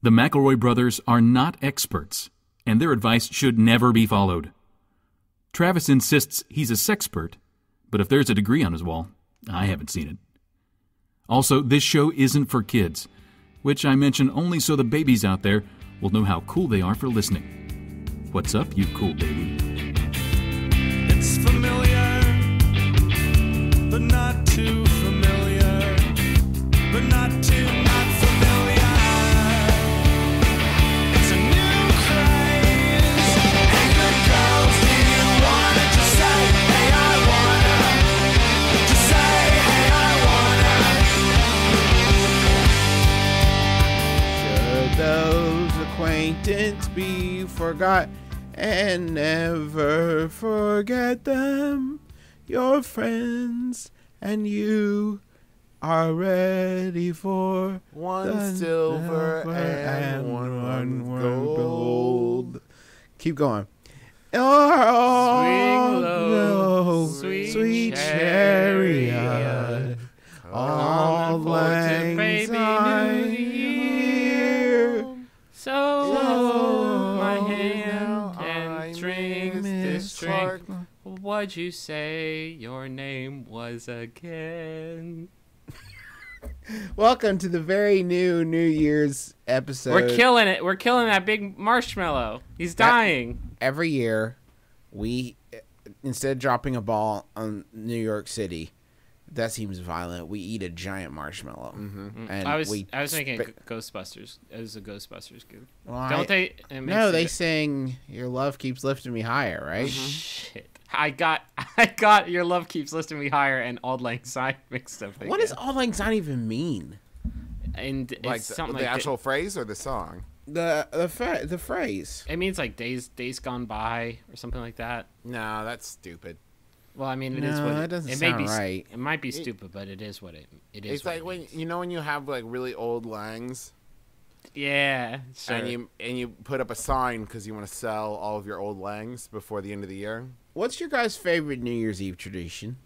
The McElroy brothers are not experts, and their advice should never be followed. Travis insists he's a sexpert, but if there's a degree on his wall, I haven't seen it. Also, this show isn't for kids, which I mention only so the babies out there will know how cool they are for listening. What's up, you cool baby? It's familiar, but not too familiar, but not too not familiar. It's a new craze, and the girls, do you wanna just say, hey, I wanna, just say, hey, I wanna. Should those acquaintance be forgot and never forget them? Your friends and you are ready for one silver and one gold. Keep going. Swing Oh, low, no, sweet chariot, all lang baby syne New here. So hold my now hand I and drink miss this drink. Clark. What'd you say your name was again? Welcome to the very new New Year's episode. We're killing it. We're killing that big marshmallow. He's dying. Every year, we, instead of dropping a ball on New York City, that seems violent, we eat a giant marshmallow. Mm-hmm. And I was we making Ghostbusters. It was a Ghostbusters goof. Well, Don't they? No, they sing "Your Love Keeps Lifting Me Higher," right? Shit. I got Your Love Keeps Lifting Me Higher and Auld Lang Syne mixed up. What does "Auld Lang Syne" even mean? And it's Like something the like actual phrase or the song? The phrase. it means like days gone by or something like that. No, that's stupid. Well, I mean, it No, is what that doesn't it sound may be. right. It might be stupid, but it is what it is. It's what like it when means. when you have like really old langs Yeah, sure. and you put up a sign because you want to sell all of your old langs before the end of the year. What's your guys' favorite New Year's Eve tradition?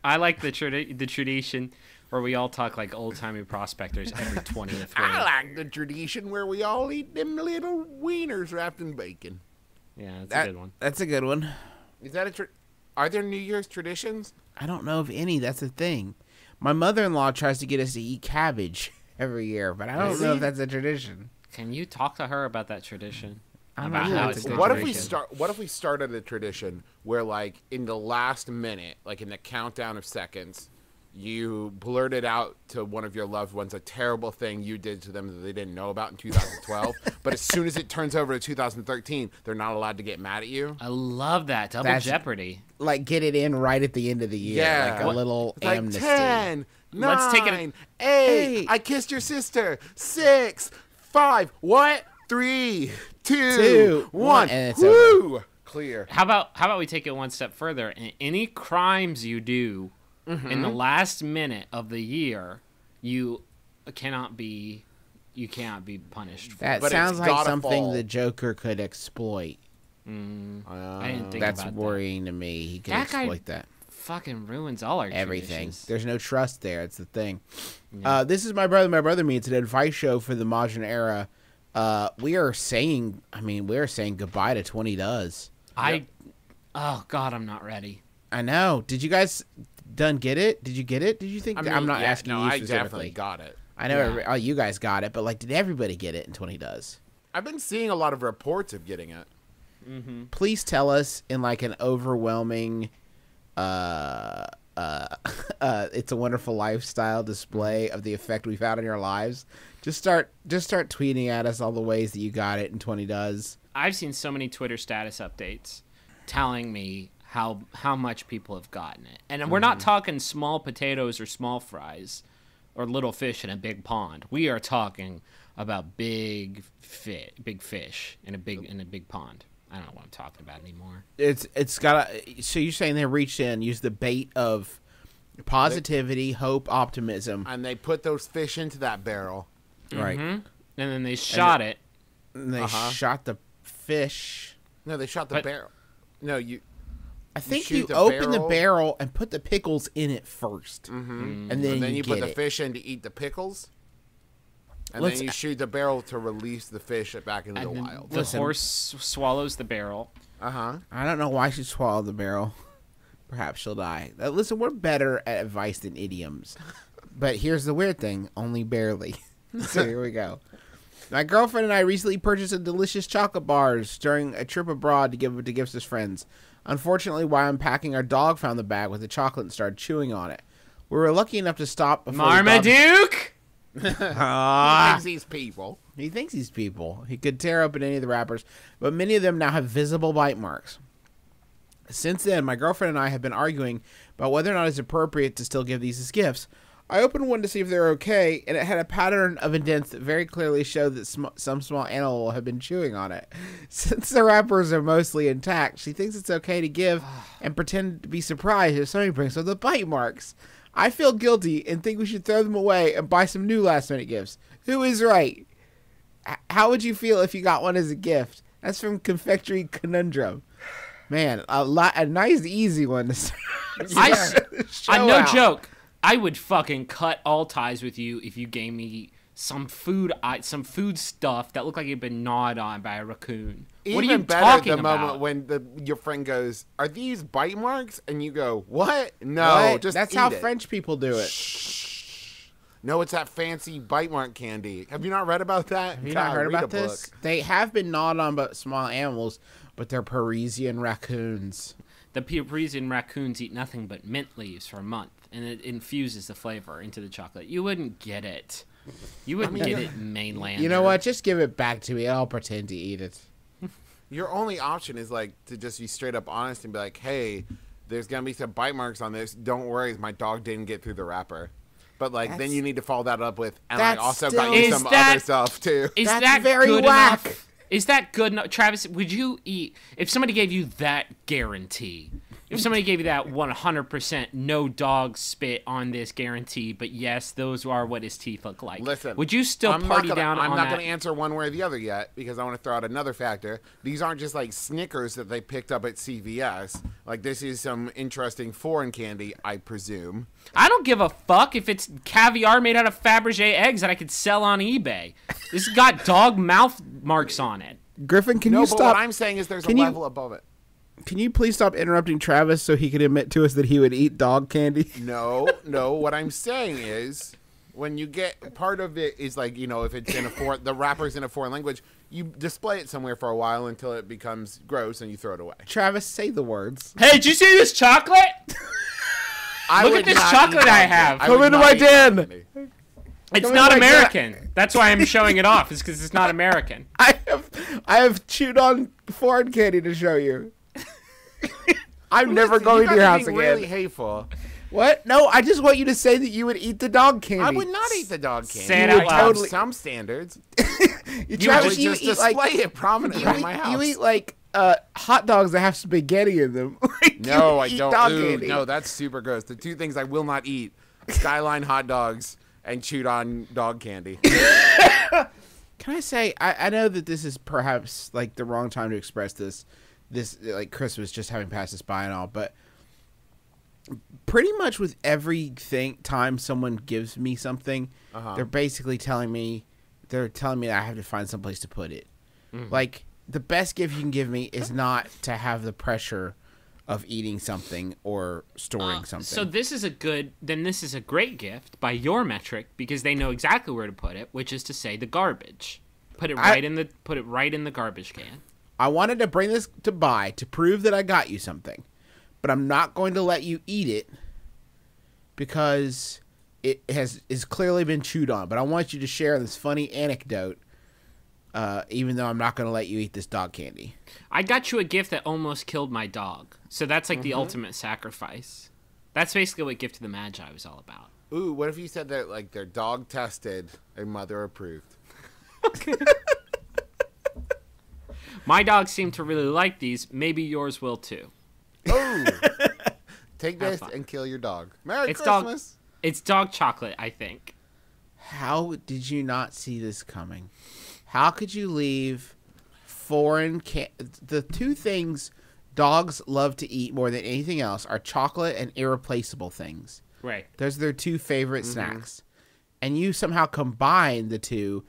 I like the tradition where we all talk like old timey prospectors every 20th. I like the tradition where we all eat them little wieners wrapped in bacon. Yeah, that's a good one. That's a good one. Is that Are there New Year's traditions? I don't know of any. That's the thing. My mother-in-law tries to get us to eat cabbage every year, but I don't know if that's a tradition. Can you talk to her about that tradition? I'm About not how sure it's it's a a What if we tradition? started a tradition where, like, in the last minute, like in the countdown of seconds, you blurted out to one of your loved ones a terrible thing you did to them that they didn't know about in 2012, but as soon as it turns over to 2013, they're not allowed to get mad at you? I love that. Double That's- Jeopardy. Like, get it in right at the end of the year. Yeah. Like a little It's like amnesty. 10, 9, Let's take it- 8, I kissed your sister, 6, 5, what? 3, 2, 1, and it's woo! Clear. How about we take it one step further? And any crimes you do in the last minute of the year, you cannot be punished for. That But sounds it's like gotta something fall. the Joker could exploit. I didn't think That's about worrying to me. He could That guy- exploit that. Fucking ruins all our Everything. traditions. There's no trust there. It's the thing. This is My Brother, Me. It's an advice show for the modern era. We are saying goodbye to 20 Does. Oh God, I'm not ready. I know. Did you guys get it? Did you get it? Did you think? I'm not asking you I specifically. definitely got it. I know you guys got it, but like, did everybody get it in 20 Does? I've been seeing a lot of reports of getting it. Please tell us in like an overwhelming It's a Wonderful Lifestyle display of the effect we've had on your lives. Just start tweeting at us all the ways that you got it in 20 Does. I've seen so many Twitter status updates telling me how much people have gotten it. And we're not talking small potatoes or small fries or little fish in a big pond. We are talking about big fish in a big pond. I don't know what I'm talking about anymore. It's got so you're saying they reached in, used the bait of positivity, hope, optimism. And they put those fish into that barrel. Right. And then they shot it. And they shot the fish. No, they shot the But- barrel. No, you... I think shoot you the open the barrel. barrel and put the pickles in it first. And then, And then you put get the it. fish in to eat the pickles. And then you shoot the barrel to release the fish back into the And then wild. the horse swallows the barrel. Uh-huh. I don't know why she swallowed the barrel. Perhaps she'll die. Listen, we're better at advice than idioms. But here's the weird thing. Only barely. So here we go. My girlfriend and I recently purchased a delicious chocolate bars during a trip abroad to give to gifts to friends. Unfortunately, while unpacking, our dog found the bag with the chocolate and started chewing on it. We were lucky enough to stop before Marmaduke! He thinks he's people. He thinks he's people. He could tear open any of the wrappers, but many of them now have visible bite marks. Since then, my girlfriend and I have been arguing about whether or not it's appropriate to still give these as gifts. I opened one to see if they're okay, and it had a pattern of indents that very clearly showed that some small animal had been chewing on it. Since the wrappers are mostly intact, she thinks it's okay to give and pretend to be surprised if somebody brings up the bite marks. I feel guilty and think we should throw them away and buy some new last-minute gifts. Who is right? How would you feel if you got one as a gift? That's from Confectionery Conundrum. Man, a nice, easy one to No joke. I would fucking cut all ties with you if you gave me some food stuff that looked like it had been gnawed on by a raccoon. Even what are you better talking the about? moment when your friend goes, "Are these bite marks?" and you go, "What? No, What? just That's eat how it." French people do it. No, it's that fancy bite mark candy. Have you not read about that? Have you not heard about this? They have been gnawed on by small animals, but they're Parisian raccoons. The Parisian raccoons eat nothing but mint leaves for a month, and it infuses the flavor into the chocolate. You wouldn't get it. You wouldn't get it mainland. You know what? Just give it back to me. I'll pretend to eat it. Your only option is like to just be straight up honest and be like, "Hey, there's gonna be some bite marks on this. Don't worry, my dog didn't get through the wrapper." But like, then you need to follow that up with, "And I That's also still- got you some other stuff too." Is That's that very good whack. enough? Is that good enough? Travis, would you eat if somebody gave you that guarantee? If somebody gave you that 100% no dog spit on this guarantee, but yes, those are what his teeth look like. Listen, would you still I'm party not gonna, down I'm on not that? going to answer one way or the other yet because I want to throw out another factor. These aren't just like Snickers that they picked up at CVS. Like this is some interesting foreign candy, I presume. I don't give a fuck if it's caviar made out of Fabergé eggs that I could sell on eBay. This has got dog mouth marks on it. Griffin, can No, you but stop? what I'm saying is there's a Can you- level above it. Can you please stop interrupting Travis so he can admit to us that he would eat dog candy? No. What I'm saying is, when you get part of it is like, you know, if it's in a foreign, the wrapper's in a foreign language, you display it somewhere for a while until it becomes gross and you throw it away. Travis, say the words. Hey, did you see this chocolate? Look at this chocolate I have. Come into my den. It's Come not in like that. American. That's why I'm showing it off. Is because it's not American. I have chewed on foreign candy to show you. I'm never going to your house again. Really hateful. What? No, I just want you to say that you would eat the dog candy. I would not eat the dog candy. Say it I out would loud. have some standards. Travis, I would just display it prominently in my house. You eat like hot dogs that have spaghetti in them. Like, No, you I eat don't. dog Ooh, candy. no, that's super gross. The two things I will not eat: Skyline hot dogs and chewed on dog candy. Can I say, I know that this is perhaps like the wrong time to express this like Christmas just having passed us by and all, but pretty much with everything time someone gives me something, they're basically telling me that I have to find some place to put it. Like the best gift you can give me is not to have the pressure of eating something or storing something. So this is a great gift by your metric because they know exactly where to put it, which is to say the garbage. Put it right in the garbage can. I wanted to bring this to buy to prove that I got you something, but I'm not going to let you eat it because it is clearly been chewed on. But I want you to share this funny anecdote, even though I'm not going to let you eat this dog candy. I got you a gift that almost killed my dog, so that's like the ultimate sacrifice. That's basically what Gift of the Magi was all about. Ooh, what if you said that like they're dog tested and mother approved? My dogs seem to really like these. Maybe yours will too. Oh, take Have this fun. and kill your dog. Merry It's Christmas. It's dog chocolate, I think. How did you not see this coming? How could you leave the two things dogs love to eat more than anything else are chocolate and irreplaceable things. Right. Those are their two favorite snacks. and you somehow combine the two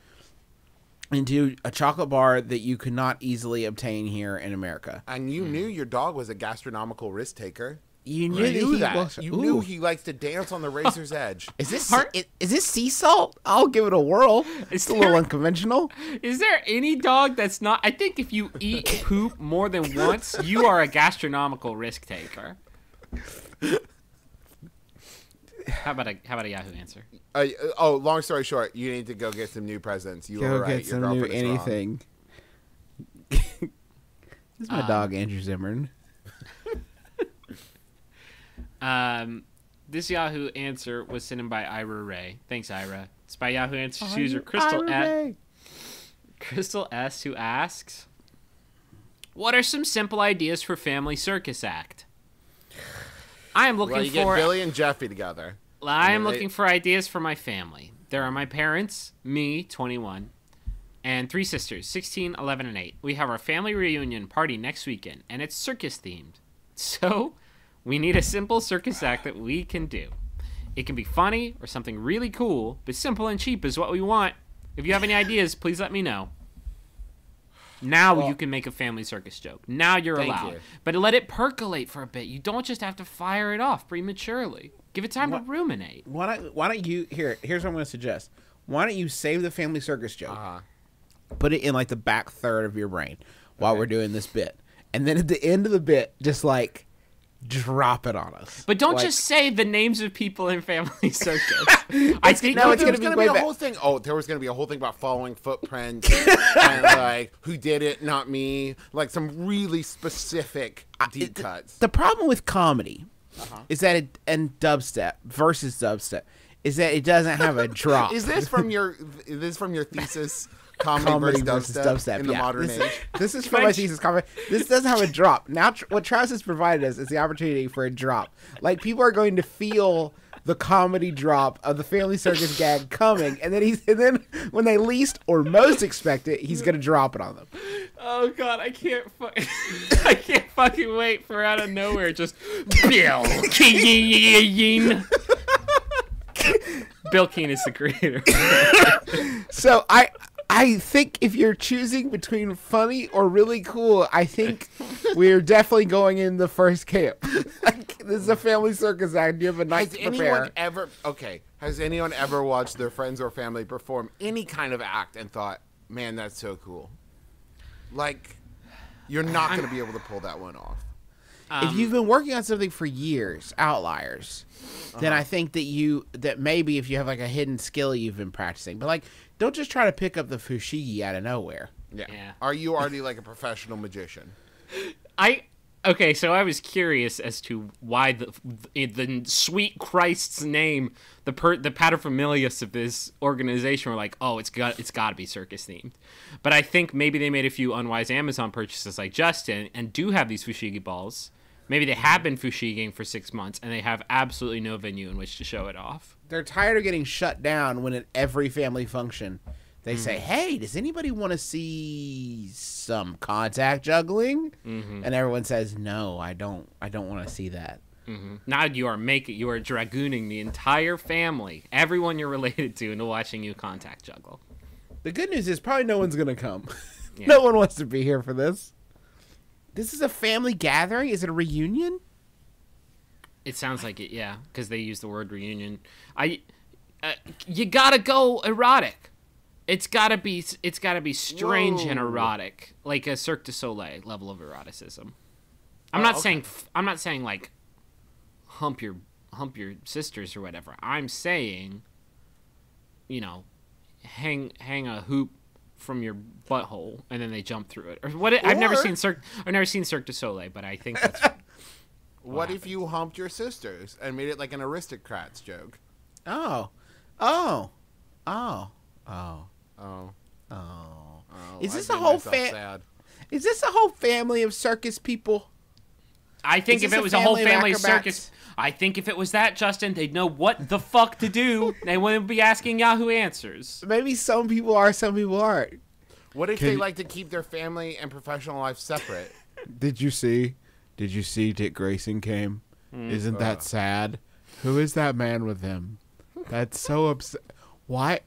into a chocolate bar that you could not easily obtain here in America. And you knew your dog was a gastronomical risk taker. You You knew that. was- You Ooh. knew he likes to dance on the razor's edge. Is this sea salt? I'll give it a whirl. It's a little unconventional. Is there any dog that's not? I think if you eat poop more than once, you are a gastronomical risk taker. How about a Yahoo answer? Long story short, you need to go get some new presents. You were Go right. get Your some new girlfriend is wrong. anything. This is my dog, Andrew Zimmern. This Yahoo answer was sent in by Ira Ray. Thanks, Ira. It's by Yahoo Answers user Crystal S, who asks, "What are some simple ideas for family circus act?" I am looking Well, you get for. Billy and Jeffy together. I am They- looking for ideas for my family. There are my parents, me, 21, and 3 sisters, 16, 11, and 8. We have our family reunion party next weekend, and it's circus themed. So, we need a simple circus act that we can do. It can be funny or something really cool, but simple and cheap is what we want. If you have any ideas, please let me know. Now you can make a family circus joke. Now you're Thank allowed. you. But let it percolate for a bit. You don't just have to fire it off prematurely. Give it time to ruminate. Why don't you here's what I'm going to suggest. Why don't you save the family circus joke? Put it in like the back third of your brain while we're doing this bit. And then at the end of the bit, just like drop it on us. But don't Like- just say the names of people in Family Circus. I think no, it's There gonna was be going to way be a back. whole thing. Oh, there was going to be a whole thing about following footprints and like who did it, not me. Like some really specific deep cuts. The problem with comedy is that and dubstep versus dubstep is that it doesn't have a drop. Is this from your thesis? Comedy versus dubstep in the modern age. This is from my thesis comedy. This doesn't have a drop. Now, what Travis has provided us is the opportunity for a drop. Like, people are going to feel the comedy drop of the family circus gag coming, and then when they least or most expect it, he's going to drop it on them. Oh God, I can't fucking wait for out of nowhere just Bill Keane. Bill Keane is the creator. So I think if you're choosing between funny or really cool, I think we're definitely going in the first camp. Like, this is a family circus act. You have a night Has to prepare. Has anyone ever watched their friends or family perform any kind of act and thought, man, that's so cool? Like, you're not going to be able to pull that one off. If you've been working on something for years, outliers, then I think that maybe if you have like a hidden skill you've been practicing, but like, don't just try to pick up the fushigi out of nowhere. Yeah. Are you already like a professional magician? Okay, so I was curious as to why the sweet Christ's name, the paterfamilias of this organization were like, oh, it's got to be circus themed. But I think maybe they made a few unwise Amazon purchases like Justin and do have these fushigi balls. Maybe they have been fushigiing for 6 months and they have absolutely no venue in which to show it off. They're tired of getting shut down when at every family function they say, hey, does anybody want to see some contact juggling? And everyone says, no, I don't want to see that. Now you are dragooning the entire family, everyone you're related to, into watching you contact juggle. The good news is probably no one's going to come. Yeah. No one wants to be here for this. This is a family gathering? Is it a reunion? It sounds like it, yeah, because they use the word reunion. You gotta go erotic. It's gotta be strange and erotic, like a Cirque du Soleil level of eroticism. I'm not saying like hump your sisters or whatever. I'm saying, hang a hoop from your butthole and then they jump through it. Or what? I've never seen Cirque du Soleil, but I think that's. What if you humped your sisters and made it like an aristocrats joke? Oh. Is this I a made whole myself sad. Is this a whole family of circus people? I think Is if this it a was a whole family of family acrobats? circus, I think if it was that, Justin, they'd know what the fuck to do. They wouldn't be asking Yahoo Answers. Maybe some people are, some people aren't. What if they like to keep their family and professional life separate? Did you see Dick Grayson came? Isn't that sad? Who is that man with him? That's so upset. Why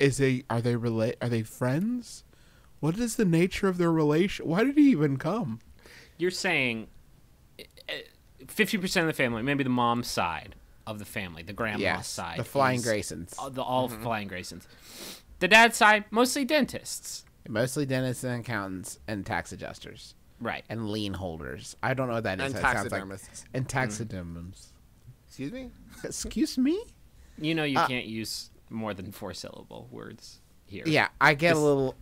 are they friends? What is the nature of their relation? Why did he even come? You're saying 50% of the family, maybe the mom's side of the family, the grandma's side. The Flying Graysons. All Flying Graysons. The dad's side, mostly dentists. Mostly dentists and accountants and tax adjusters. Right. And lien holders. I don't know what that is. And That sounds like- taxidermists. And taxidermists. Excuse me? Excuse me? You know you can't use more than 4-syllable words here. Yeah, I get a little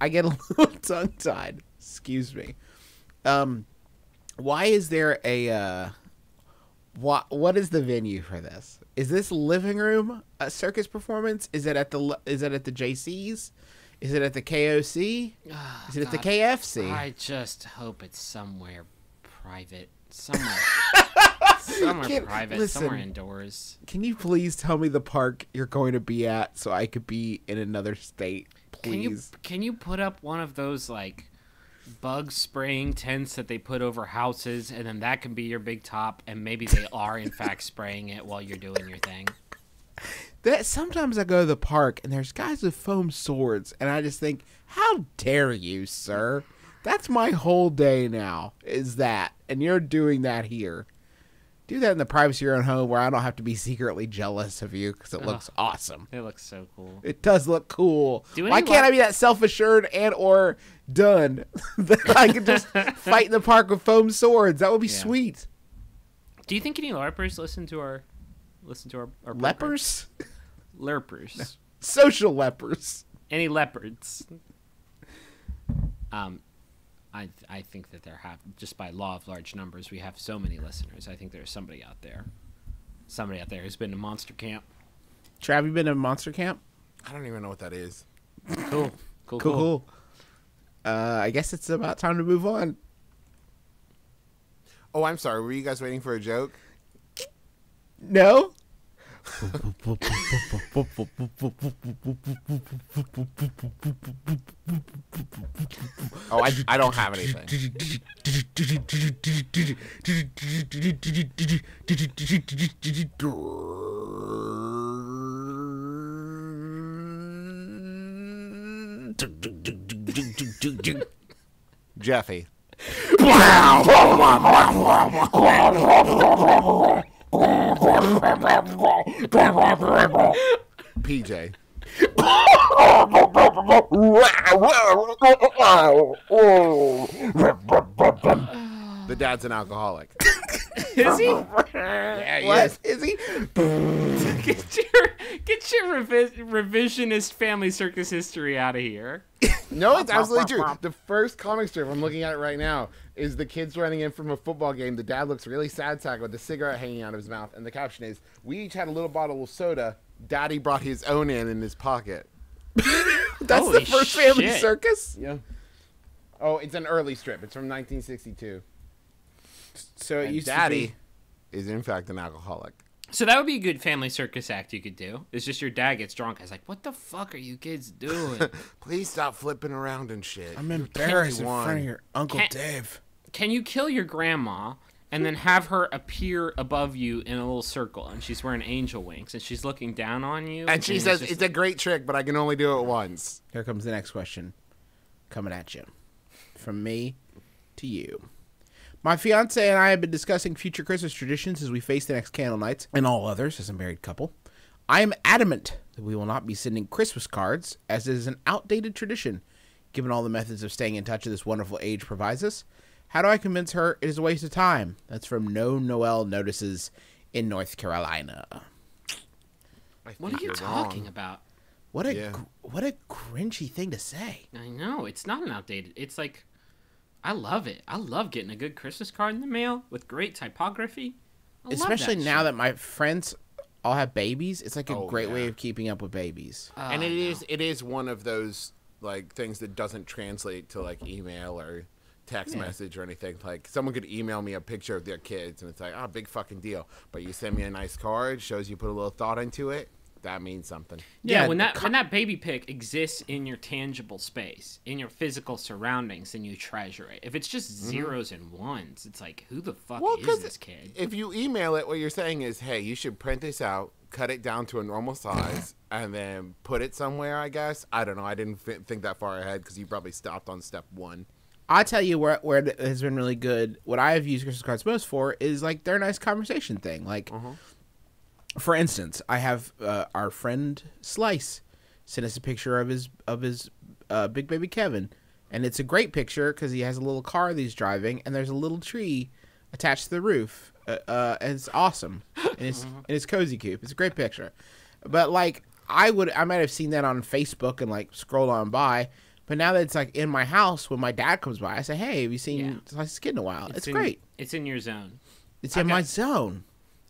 tongue tied. Excuse me. Why is there a what is the venue for this? Is this living room a circus performance? Is it at the JC's? Is it at the KOC? Is it at the KFC? I just hope it's somewhere private. Somewhere private. Listen. Somewhere indoors. Can you please tell me the park you're going to be at so I could be in another state, please? Can you put up one of those like bug spraying tents that they put over houses, and then that can be your big top, and maybe they are in fact spraying it while you're doing your thing? That sometimes I go to the park and there's guys with foam swords, and I just think, how dare you, sir? That's my whole day now, is that, and you're doing that here. Do that in the privacy of your own home where I don't have to be secretly jealous of you because it looks awesome. It looks so cool. It does look cool. Do any Why can't I be that self-assured and or done that I could just fight in the park with foam swords? That would be sweet. Do you think any LARPers listen to our program? Lepers? Lerpers. Social lepers. Any leopards? I think that there have, just by law of large numbers, we have so many listeners. I think there's somebody out there who's been to Monster Camp. Trav, you been to Monster Camp? I don't even know what that is. Cool. I guess it's about time to move on. Oh, I'm sorry. Were you guys waiting for a joke? No? Oh, I don't have anything. Jeffy. PJ. The dad's an alcoholic. Is he? Yeah, What? Is he? Get your revisionist family circus history out of here. No, it's absolutely true. The first comic strip, I'm looking at it right now, is the kids running in from a football game. The dad looks really sad sack with a cigarette hanging out of his mouth, and the caption is, "We each had a little bottle of soda. Daddy brought his own in his pocket." That's Holy the first family shit. circus? Yeah. Oh, it's an early strip. It's from 1962. So it And used Daddy is in fact an alcoholic. So that would be a good family circus act you could do. It's just your dad gets drunk. I was like, what the fuck are you kids doing? Please stop flipping around and shit. I'm embarrassed in 21. front of your Uncle Can't- Dave. Can you kill your grandma and then have her appear above you in a little circle, and she's wearing angel wings, and she's looking down on you? And she says, "It's a great trick, but I can only do it once." Here comes the next question. Coming at you. From me to you. My fiance and I have been discussing future Christmas traditions as we face the next candle nights and all others as a married couple. I am adamant that we will not be sending Christmas cards, as it is an outdated tradition, given all the methods of staying in touch that this wonderful age provides us. How do I convince her it is a waste of time? That's from No Noel Notices in North Carolina. What are you talking about? What a Yeah. what a cringy thing to say. I know, it's not an outdated. It's like, I love it. I love getting a good Christmas card in the mail with great typography. I love Especially that now shit. that my friends all have babies, it's like a Oh, great way yeah. of keeping up with babies. And it is one of those like things that doesn't translate to like email or text message or anything. Like someone could email me a picture of their kids and it's like, oh, big fucking deal. But you send me a nice card, shows you put a little thought into it. that means something. Yeah, Yeah, when that baby pic exists in your tangible space, in your physical surroundings, then you treasure it. If it's just zeros and ones, it's like, who the fuck Well, is 'cause this kid? If you email it, what you're saying is, hey, you should print this out, cut it down to a normal size, and then put it somewhere, I guess. I don't know. I didn't think that far ahead because you probably stopped on step 1. I'll tell you where it has been really good. What I have used Christmas cards most for is like their nice conversation thing. Like, for instance, I have our friend Slice sent us a picture of his big baby Kevin, and it's a great picture because he has a little car that he's driving, and there's a little tree attached to the roof. And it's awesome, and it's cozy coop. It's a great picture, but like I might have seen that on Facebook and like scrolled on by. But now that it's like in my house, when my dad comes by, I say, "Hey, have you seen Slice's kid in a while?" It's great. It's in your zone. It's in my zone.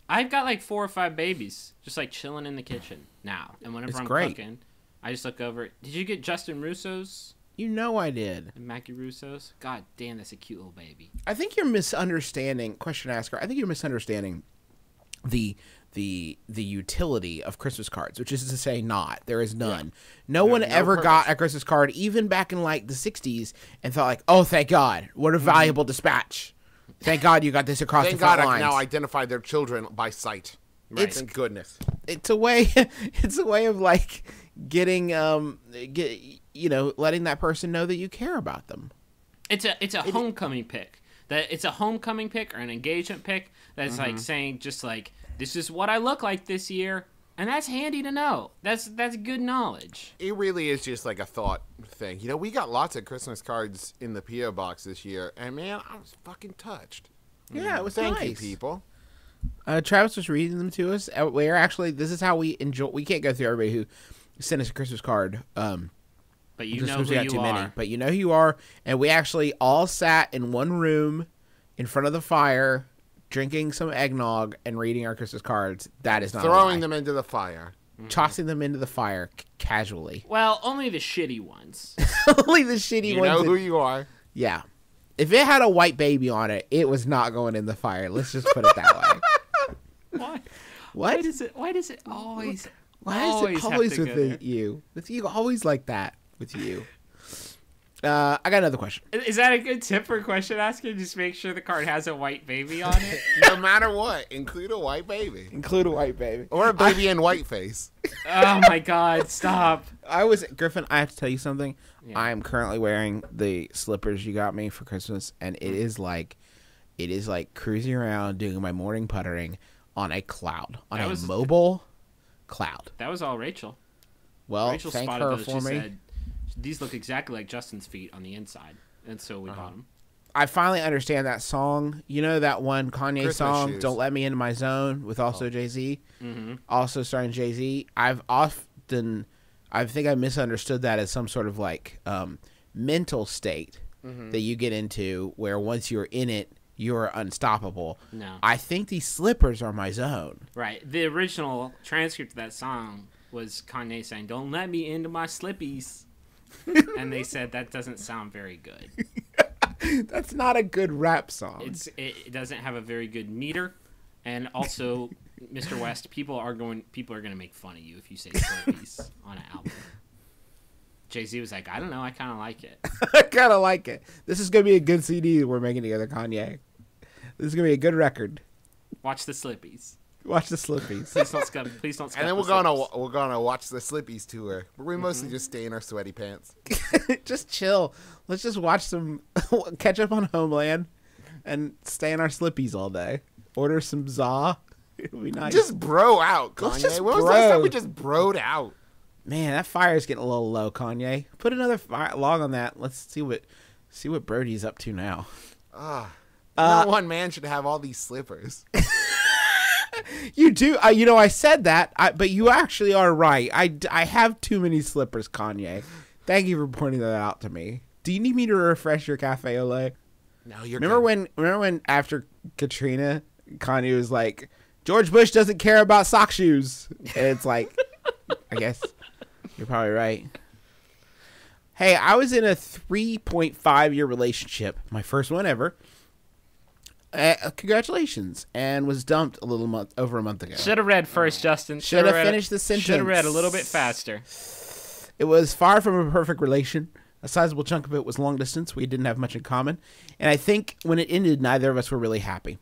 I've got like 4 or 5 babies just like chilling in the kitchen now, and whenever I'm great. cooking, I just look over. Did you get Justin Russo's You know I did. and Mackie Russo's? God damn, that's a cute little baby. I think you're misunderstanding. Question asker. I think you're misunderstanding the utility of Christmas cards, which is to say, there is none. No one ever got a Christmas card, even back in like the '60s, and thought like, "Oh, thank God, what a valuable dispatch! Thank God you got this across Thank the front God I lines." can now identify their children by sight. It's- Thank goodness. It's a way. It's a way of like getting letting that person know that you care about them. It's a homecoming pick. It's a homecoming pick or an engagement pick that's like saying just like, this is what I look like this year, and that's handy to know. That's good knowledge. It really is just like a thought thing. You know, we got lots of Christmas cards in the P.O. box this year, and man, I was fucking touched. Yeah, it was Thank you, nice. people. Travis was reading them to us. We're actually, this is how we enjoy. We can't go through everybody who sent us a Christmas card. But you just know 'cause who we got you too are. many. But you know who you are. And we actually all sat in one room in front of the fire, drinking some eggnog and reading our Christmas cards. That is not Throwing them into the fire. tossing them into the fire casually. Well, only the shitty ones. Only the shitty You ones. know that- who you are. Yeah. If it had a white baby on it, it was not going in the fire. Let's just put it that way. Why? What? Why does it always? Why is always it have always to with go there? you? It's you always like that with you. I got another question. Is that a good tip for question asking? Just make sure the card has a white baby on it. No matter what, include a white baby. Include a white baby. Or a baby in white face. Oh my God! Stop. Griffin, I have to tell you something. Yeah. I am currently wearing the slippers you got me for Christmas, and it is like cruising around doing my morning puttering on a cloud, on a mobile cloud. That was all Rachel. Well, Rachel thank spotted her those. for She me. said, these look exactly like Justin's feet on the inside, and so we bought them. I finally understand that song. You know that one Kanye Christmas song, shoes. "Don't Let Me Into My Zone," with also Jay-Z, also starring Jay-Z. I think I misunderstood that as some sort of like mental state that you get into where once you're in it, you're unstoppable. No. I think these slippers are my zone. Right. The original transcript of that song was Kanye saying, "Don't let me into my slippies," and they said that doesn't sound very good. That's not a good rap song. It doesn't have a very good meter, and also, Mr. West, people are going to make fun of you if you say slippies on an album. Jay-Z was like, I don't know, I kind of like it. I kind of like it. This is going to be a good CD we're making together, Kanye. This is going to be a good record. Watch the Slippies. Watch the Slippies. Please don't. And then we're gonna watch the Slippies tour. But we mostly just stay in our sweaty pants. Just chill. Let's just watch some, catch up on Homeland, and stay in our Slippies all day. Order some za. It'll be nice. Just bro out, Let's Kanye. just When was the last bro. time we just broed out? Man, that fire's getting a little low, Kanye. Put another log on that. Let's see what Brody's up to now. No one man should have all these slippers. You do. I said that, but you actually are right. I have too many slippers, Kanye. Thank you for pointing that out to me. Do you need me to refresh your cafe au lait? No, you're Remember when after Katrina, Kanye was like, George Bush doesn't care about sock shoes, and it's like, I guess you're probably right. Hey, I was in a 3.5-year relationship, my first one ever. Congratulations, and was dumped over a month ago. Should have read first, Justin. Should have finished the sentence. Should have read a little bit faster. It was far from a perfect relation. A sizable chunk of it was long distance. We didn't have much in common. And I think when it ended, neither of us were really happy.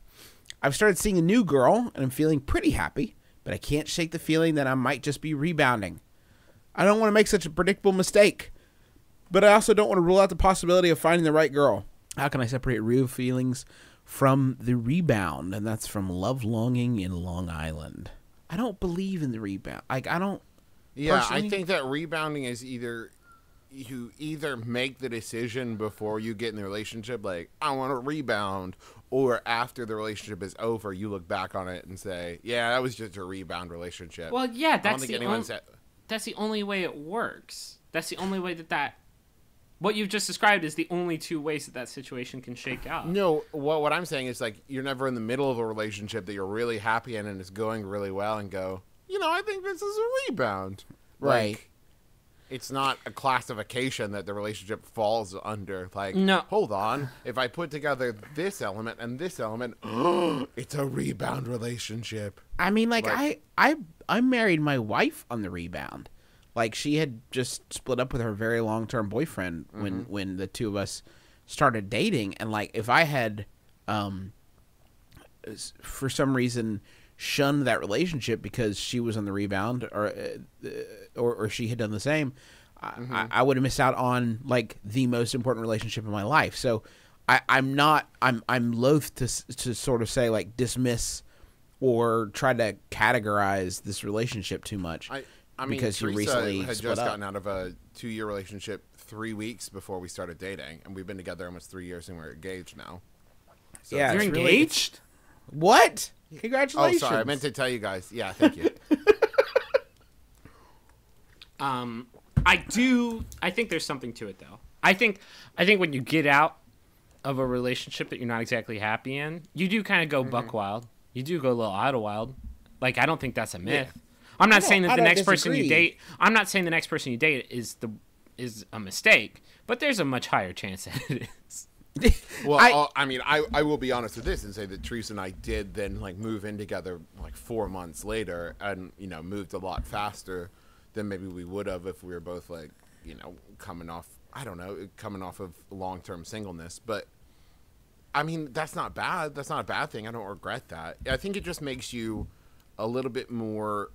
I've started seeing a new girl, and I'm feeling pretty happy, but I can't shake the feeling that I might just be rebounding. I don't want to make such a predictable mistake, but I also don't want to rule out the possibility of finding the right girl. How can I separate real feelings from the rebound? And that's from Love Longing in Long Island. I don't believe in the rebound. Like, I don't. Yeah, personally, I think that rebounding is either you either make the decision before you get in the relationship, like, I want to rebound, or after the relationship is over, you look back on it and say, yeah, that was just a rebound relationship. Well, yeah, I don't that's think the anyone's that's the only way it works. That's the only way that what you've just described is the only two ways that situation can shake out. No, what I'm saying is, like, you're never in the middle of a relationship that you're really happy in and it's going really well and go, I think this is a rebound. Right. Like, it's not a classification that the relationship falls under. Like, No. hold on. If I put together this element and this element, it's a rebound relationship. I mean, like, Like- I married my wife on the rebound. Like, she had just split up with her very long-term boyfriend when the two of us started dating. And, like, if I had, for some reason, shunned that relationship because she was on the rebound or she had done the same, I would have missed out on, like, the most important relationship in my life. So I'm loath to sort of say, like, dismiss or try to categorize this relationship too much. I mean, because you Teresa recently had split just up. gotten out of a 2-year relationship 3 weeks before we started dating, and we've been together almost 3 years, and we're engaged now. So Yeah, You're it's really- engaged? What? Oh, Congratulations. sorry, I meant to tell you guys. Yeah, thank you. I think there's something to it, though. I think when you get out of a relationship that you're not exactly happy in, you do kind of go buck wild. You do go a little Idlewild. Like, I don't think that's a myth. I'm not saying that I the don't next person you disagree. date. I'm not saying the next person you date is a mistake, but there's a much higher chance that it is. Well, I will be honest with this and say that Teresa and I did then, like, move in together, like, 4 months later and, moved a lot faster than maybe we would have if we were both, like, coming off of long-term singleness. But, I mean, that's not bad. That's not a bad thing. I don't regret that. I think it just makes you a little bit more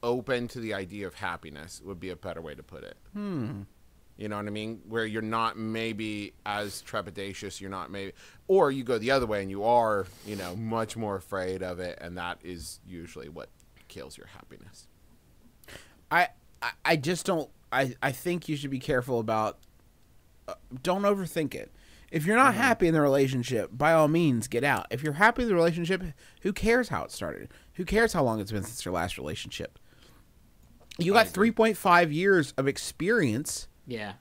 open to the idea of happiness would be a better way to put it. You know what I mean? Where you're not maybe as trepidatious, or you go the other way and you are, much more afraid of it, and that is usually what kills your happiness. I just don't. I think you should be careful about. Don't overthink it. If you're not happy in the relationship, by all means, get out. If you're happy in the relationship, who cares how it started? Who cares how long it's been since your last relationship? You got 3.5 years of experience. Yeah.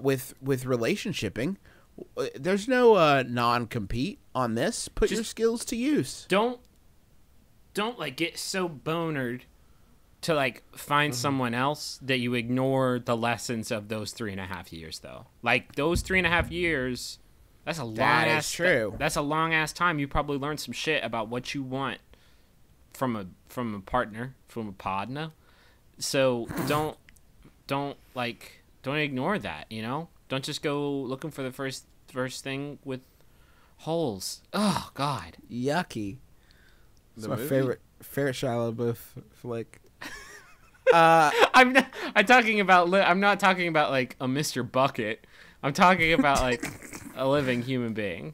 With relationshiping. There's no non-compete on this. Put your skills to use. Don't like get so bonered to like find someone else that you ignore the lessons of those 3.5 years, though. Like, those 3.5 years, that's a long ass. true. That's a long ass time. You probably learned some shit about what you want from a partner, from a partner. So don't ignore that. Don't just go looking for the first thing with holes. Oh God, Yucky. It's my movie? favorite Shia LaBeouf flick. I'm not talking about like a Mr. Bucket. I'm talking about like a living human being.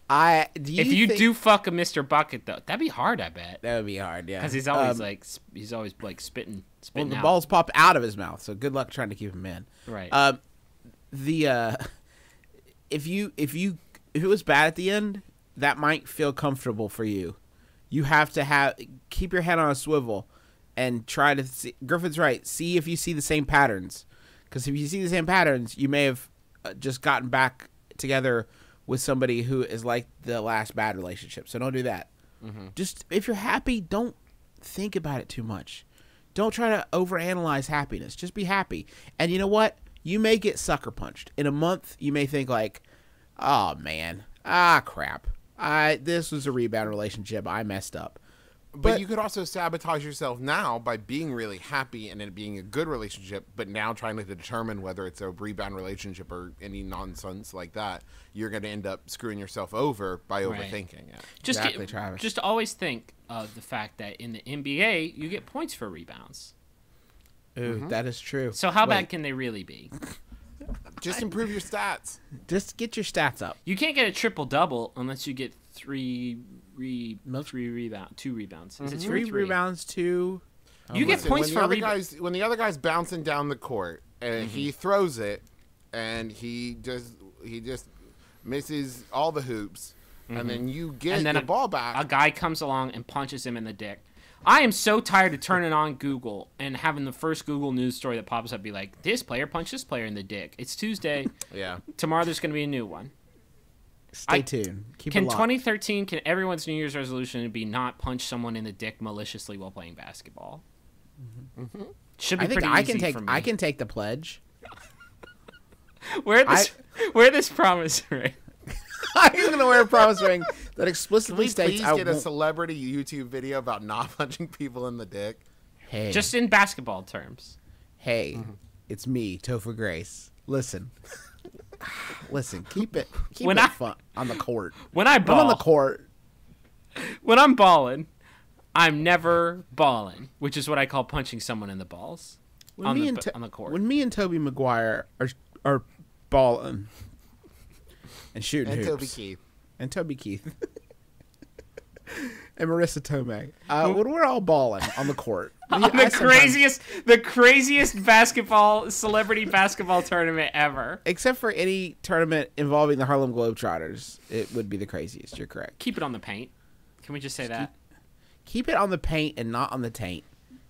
If you do fuck a Mr. Bucket, though, that'd be hard. I bet, that would be hard. Yeah, because he's always spitting well, the out. balls pop out of his mouth. So good luck trying to keep him in. Right. If it was bad at the end, that might feel comfortable for you. You have to keep your head on a swivel and try to see. Griffin's right. See if you see the same patterns, because if you see the same patterns, you may have just gotten back together with somebody who is like the last bad relationship. So don't do that. Just, if you're happy, don't think about it too much. Don't try to overanalyze happiness. Just be happy. And you know what? You may get sucker punched. In a month, you may think like, oh man, crap. This was a rebound relationship. I messed up. But you could also sabotage yourself now by being really happy and it being a good relationship, but now trying to determine whether it's a rebound relationship or any nonsense like that. You're going to end up screwing yourself over by overthinking it. Exactly, Travis. Just always think of the fact that in the NBA, you get points for rebounds. Ooh, that is true. So how bad can they really be? Just improve your stats. Just get your stats up. You can't get a triple-double unless you get two rebounds. Is it two or Three three? rebounds, 2. You get points for when the other guy's bouncing down the court and he throws it and he just misses all the hoops and then you get the ball back. A guy comes along and punches him in the dick. I am so tired of turning on Google and having the first Google news story that pops up be like, this player punched this player in the dick. It's Tuesday. Yeah. Tomorrow there's going to be a new one. Stay tuned. Keep Can it locked. 2013, can everyone's New Year's resolution be not punch someone in the dick maliciously while playing basketball? Should be I think pretty I easy can take. for me. I can take the pledge. Wear this promise ring. I'm gonna wear a promise ring that Can explicitly we states please I get a won't. celebrity YouTube video about not punching people in the dick? Hey, Just in basketball terms. hey, it's me, Topher Grace. Listen, Keep it When I- fun on the court. When I I'm on the ball, court. when I'm balling, I'm never balling, which is what I call punching someone in the balls on the court. When me and Toby Maguire are balling and shooting And hoops, Toby Keith. and Toby Keith and Marissa Tomei, when we're all balling on the court, the craziest celebrity basketball tournament ever. except for any tournament involving the Harlem Globetrotters, it would be the craziest. You're correct. Keep it on the paint. Can we just say that? Keep it on the paint and not on the taint.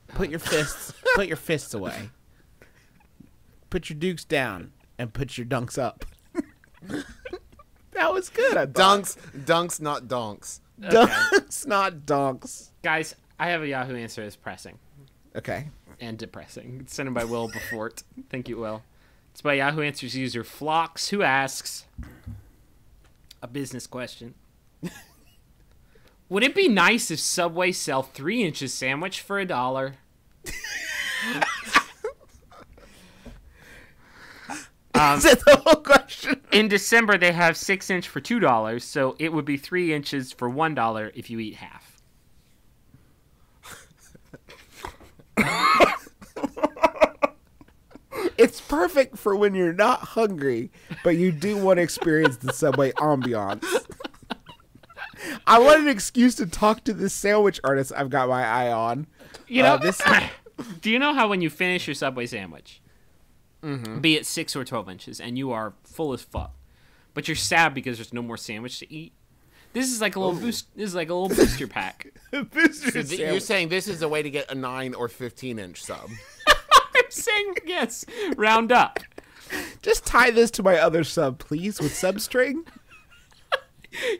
Put your fists away. Put your dukes down and put your dunks up. That was good. I thought. Dunks, not donks. Dunks, not donks. Guys, I have a Yahoo answer that's pressing Okay. and depressing. It's sent in by Will Befort. Thank you, Will. It's by Yahoo Answers user Flocks, who asks a business question. Would it be nice if Subway sell 3 inches sandwich for $1? Is that the whole question? In December, they have 6-inch for $2, so it would be 3 inches for $1 if you eat half. It's perfect for when you're not hungry, but you do want to experience the Subway ambiance. I want an excuse to talk to this sandwich artist I've got my eye on. You know, this do you know how when you finish your Subway sandwich, be it 6 or 12 inches, and you are full as fuck, but you're sad because there's no more sandwich to eat? This is like a little boost. This is like a little booster pack. You're saying this is a way to get a 9 or 15-inch sub. I'm saying yes. Round up. Just tie this to my other sub, please, with substring.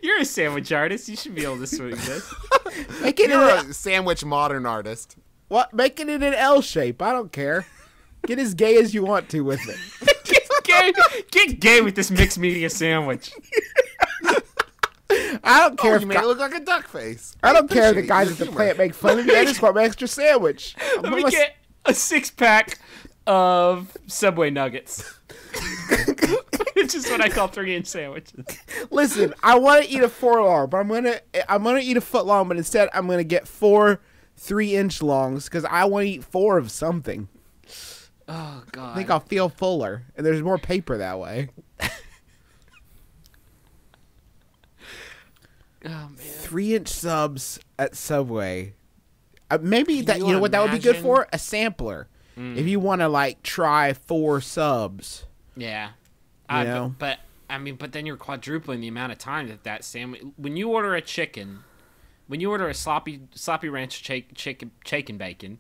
You're a sandwich artist. You should be able to swing this. Make it You're in a sandwich modern artist. what? Make it in an L shape. I don't care. Get as gay as you want to with it. Get gay with this mixed media sandwich. I don't care if You made it look like a duck face. I don't care if the appreciate guys your at the humor. plant make fun of me. I just want my extra sandwich. Let me get a 6-pack of Subway nuggets. Which is what I call 3-inch sandwiches. Listen, I want to eat a 4 long, but I'm gonna eat a foot long, but instead I'm gonna get 4 3-inch longs because I want to eat 4 of something. Oh God. I think I'll feel fuller, and there's more paper that way. Oh man. 3-inch subs at Subway. Maybe Can that you you know what that would be good imagine- for? A sampler. If you want to like try 4 subs. Yeah. You know? But then you're quadrupling the amount of time that sandwich. When you order a chicken, when you order a sloppy ranch chicken bacon,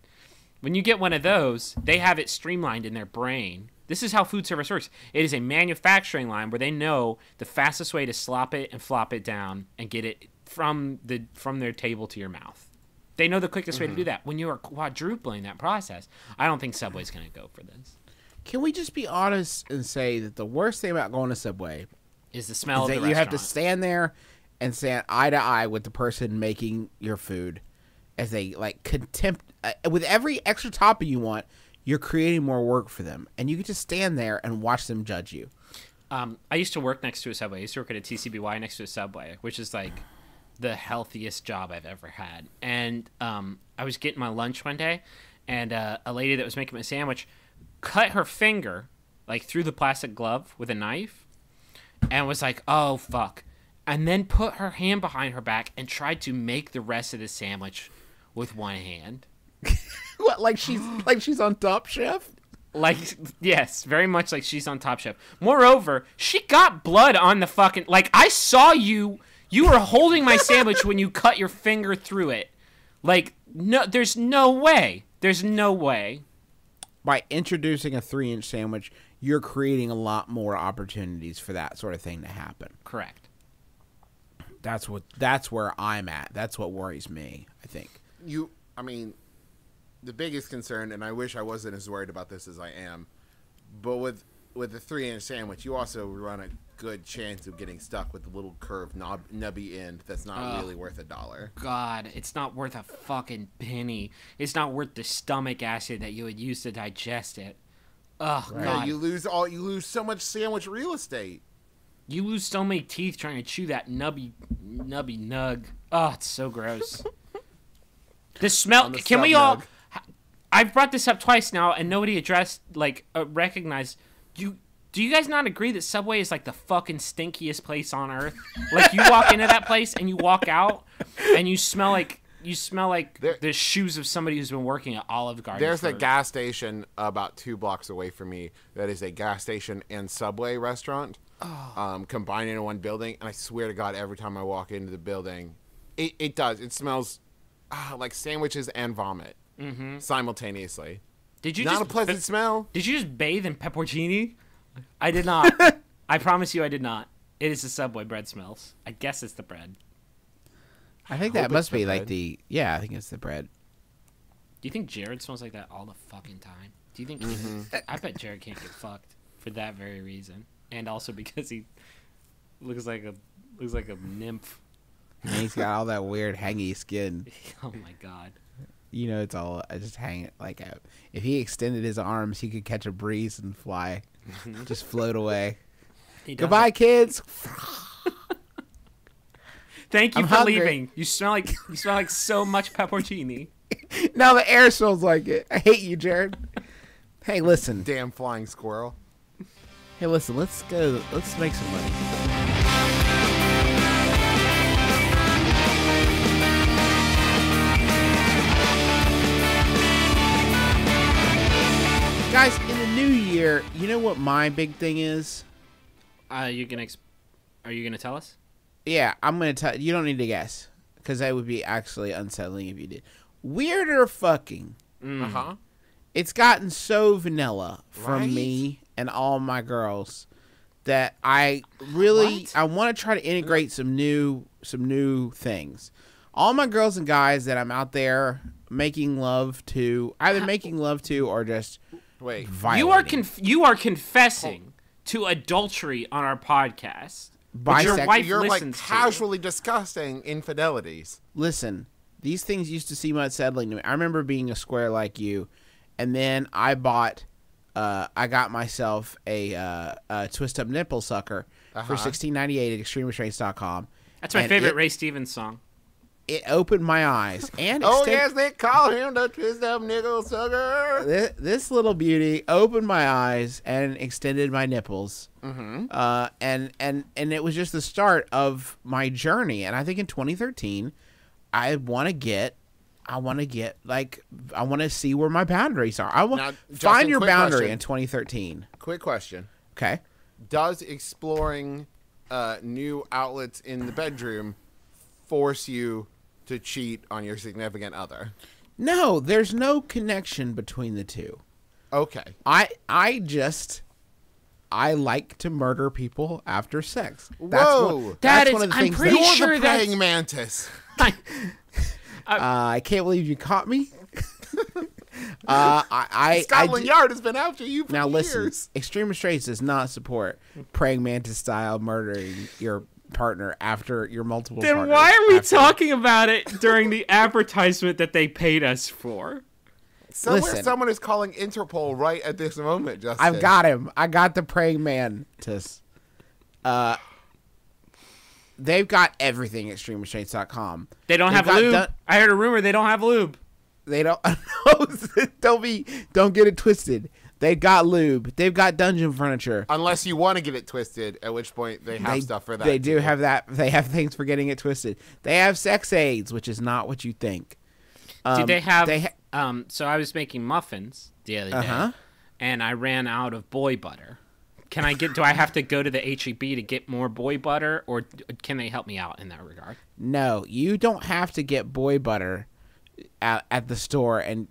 when you get one of those, they have it streamlined in their brain. This is how food service works. It is a manufacturing line where they know the fastest way to slop it and flop it down and get it from their table to your mouth. They know the quickest way to do that. When you are quadrupling that process, I don't think Subway's going to go for this. Can we just be honest and say that the worst thing about going to Subway Is the smell is of that the you have to restaurant. stand there and stand eye to eye with the person making your food as they like contempt with every extra topping you want. You're creating more work for them, and you get to stand there and watch them judge you. I used to work next to a Subway. I used to work at a TCBY next to a Subway, which is like the healthiest job I've ever had. And I was getting my lunch one day, and a lady that was making my sandwich cut her finger like through the plastic glove with a knife, and was like, "Oh fuck," and then put her hand behind her back and tried to make the rest of the sandwich with one hand. What, like she's on Top Chef? Like, yes, very much like she's on Top Chef. Moreover, she got blood on the fucking... Like, I saw you were holding my sandwich when you cut your finger through it. Like, no, there's no way. There's no way. By introducing a 3-inch sandwich, you're creating a lot more opportunities for that sort of thing to happen. Correct. That's where I'm at. That's what worries me, I think. I mean, the biggest concern, and I wish I wasn't as worried about this as I am, but with the 3-inch sandwich, you also run a good chance of getting stuck with the little curved nubby end that's not really worth $1. God, it's not worth a fucking penny. It's not worth the stomach acid that you would use to digest it. Oh, Right. God. You lose so much sandwich real estate. You lose so many teeth trying to chew that nubby nug. Oh, it's so gross. The smell. On the Can we sub all? nug. I've brought this up twice now, and nobody recognized. Do you guys not agree that Subway is like the fucking stinkiest place on earth? Like, you walk into that place and you walk out, and you smell like the shoes of somebody who's been working at Olive Garden. There's a gas station about 2 blocks away from me that is a gas station and Subway restaurant combined into one building, and I swear to God, every time I walk into the building, it does. It smells like sandwiches and vomit simultaneously. Did you Not just a pleasant smell. Did you just bathe in pepperoni? I did not. I promise you, I did not. It is the Subway bread smells. I guess it's the bread. I think hope that must it's the be like bread. I think it's the bread. Do you think Jared smells like that all the fucking time? Do you think? I bet Jared can't get fucked for that very reason, and also because he looks like a nymph. And he's got all that weird hangy skin. Oh my god. You know, it's all just hanging like if he extended his arms, he could catch a breeze and fly, just float away. He does Goodbye, it. kids. Thank you I'm for hungry. leaving. You smell like so much pepperoni. Now the air smells like it. I hate you, Jared. Hey, listen. Damn flying squirrel. Hey, listen. Let's go. Let's make some money. Guys, in the new year, you know what my big thing is? Are you gonna tell us? Yeah, I'm gonna tell you. Don't need to guess because that would be actually unsettling if you did. Weirder fucking. It's gotten so vanilla from Right? me and all my girls that I really What? I want to try to integrate some new things. All my girls and guys that I'm out there making love to, either making love to or just Wait. violating. You are confessing to adultery on our podcast. Which your Bisect- wife You're like listens to. casually discussing infidelities. Listen, these things used to seem unsettling to me. I remember being a square like you, and then I got myself a twist up nipple sucker for $16.98 at extremerestraints.com. That's my and favorite Ray Stevens song. It opened my eyes and Oh, extended- yes, they call him the twist up nickel sucker. This little beauty opened my eyes and extended my nipples. And it was just the start of my journey. And I think in 2013, I want to see where my boundaries are. I want Now, find Justin, your quick boundary question. in 2013. Quick question. Okay. Does exploring new outlets in the bedroom force you to cheat on your significant other? No, there's no connection between the two. Okay. I like to murder people after sex. Whoa. That's one of the I'm things pretty that, sure You're the that's- praying mantis. I can't believe you caught me. I Scotland Yard has been after you for Now years. listen, Extreme Restraints does not support praying mantis style murdering your partner after your multiple Then partners. why are we after- talking about it during the advertisement that they paid us for? Somewhere Listen. someone is calling Interpol right at this moment, Justin. I've got him. I got the praying mantis. They've got everything at extremerestraints.com. They don't have They've got lube. I heard a rumor they don't have lube. They don't. Don't get it twisted. They've got lube. They've got dungeon furniture. Unless you want to get it twisted, at which point they have stuff for that. They do too. have that. They have things for getting it twisted. They have sex aids, which is not what you think. Do they have? So I was making muffins the other day, and I ran out of boy butter. Can I get? Do I have to go to the HEB to get more boy butter, or can they help me out in that regard? No, you don't have to get boy butter at the store and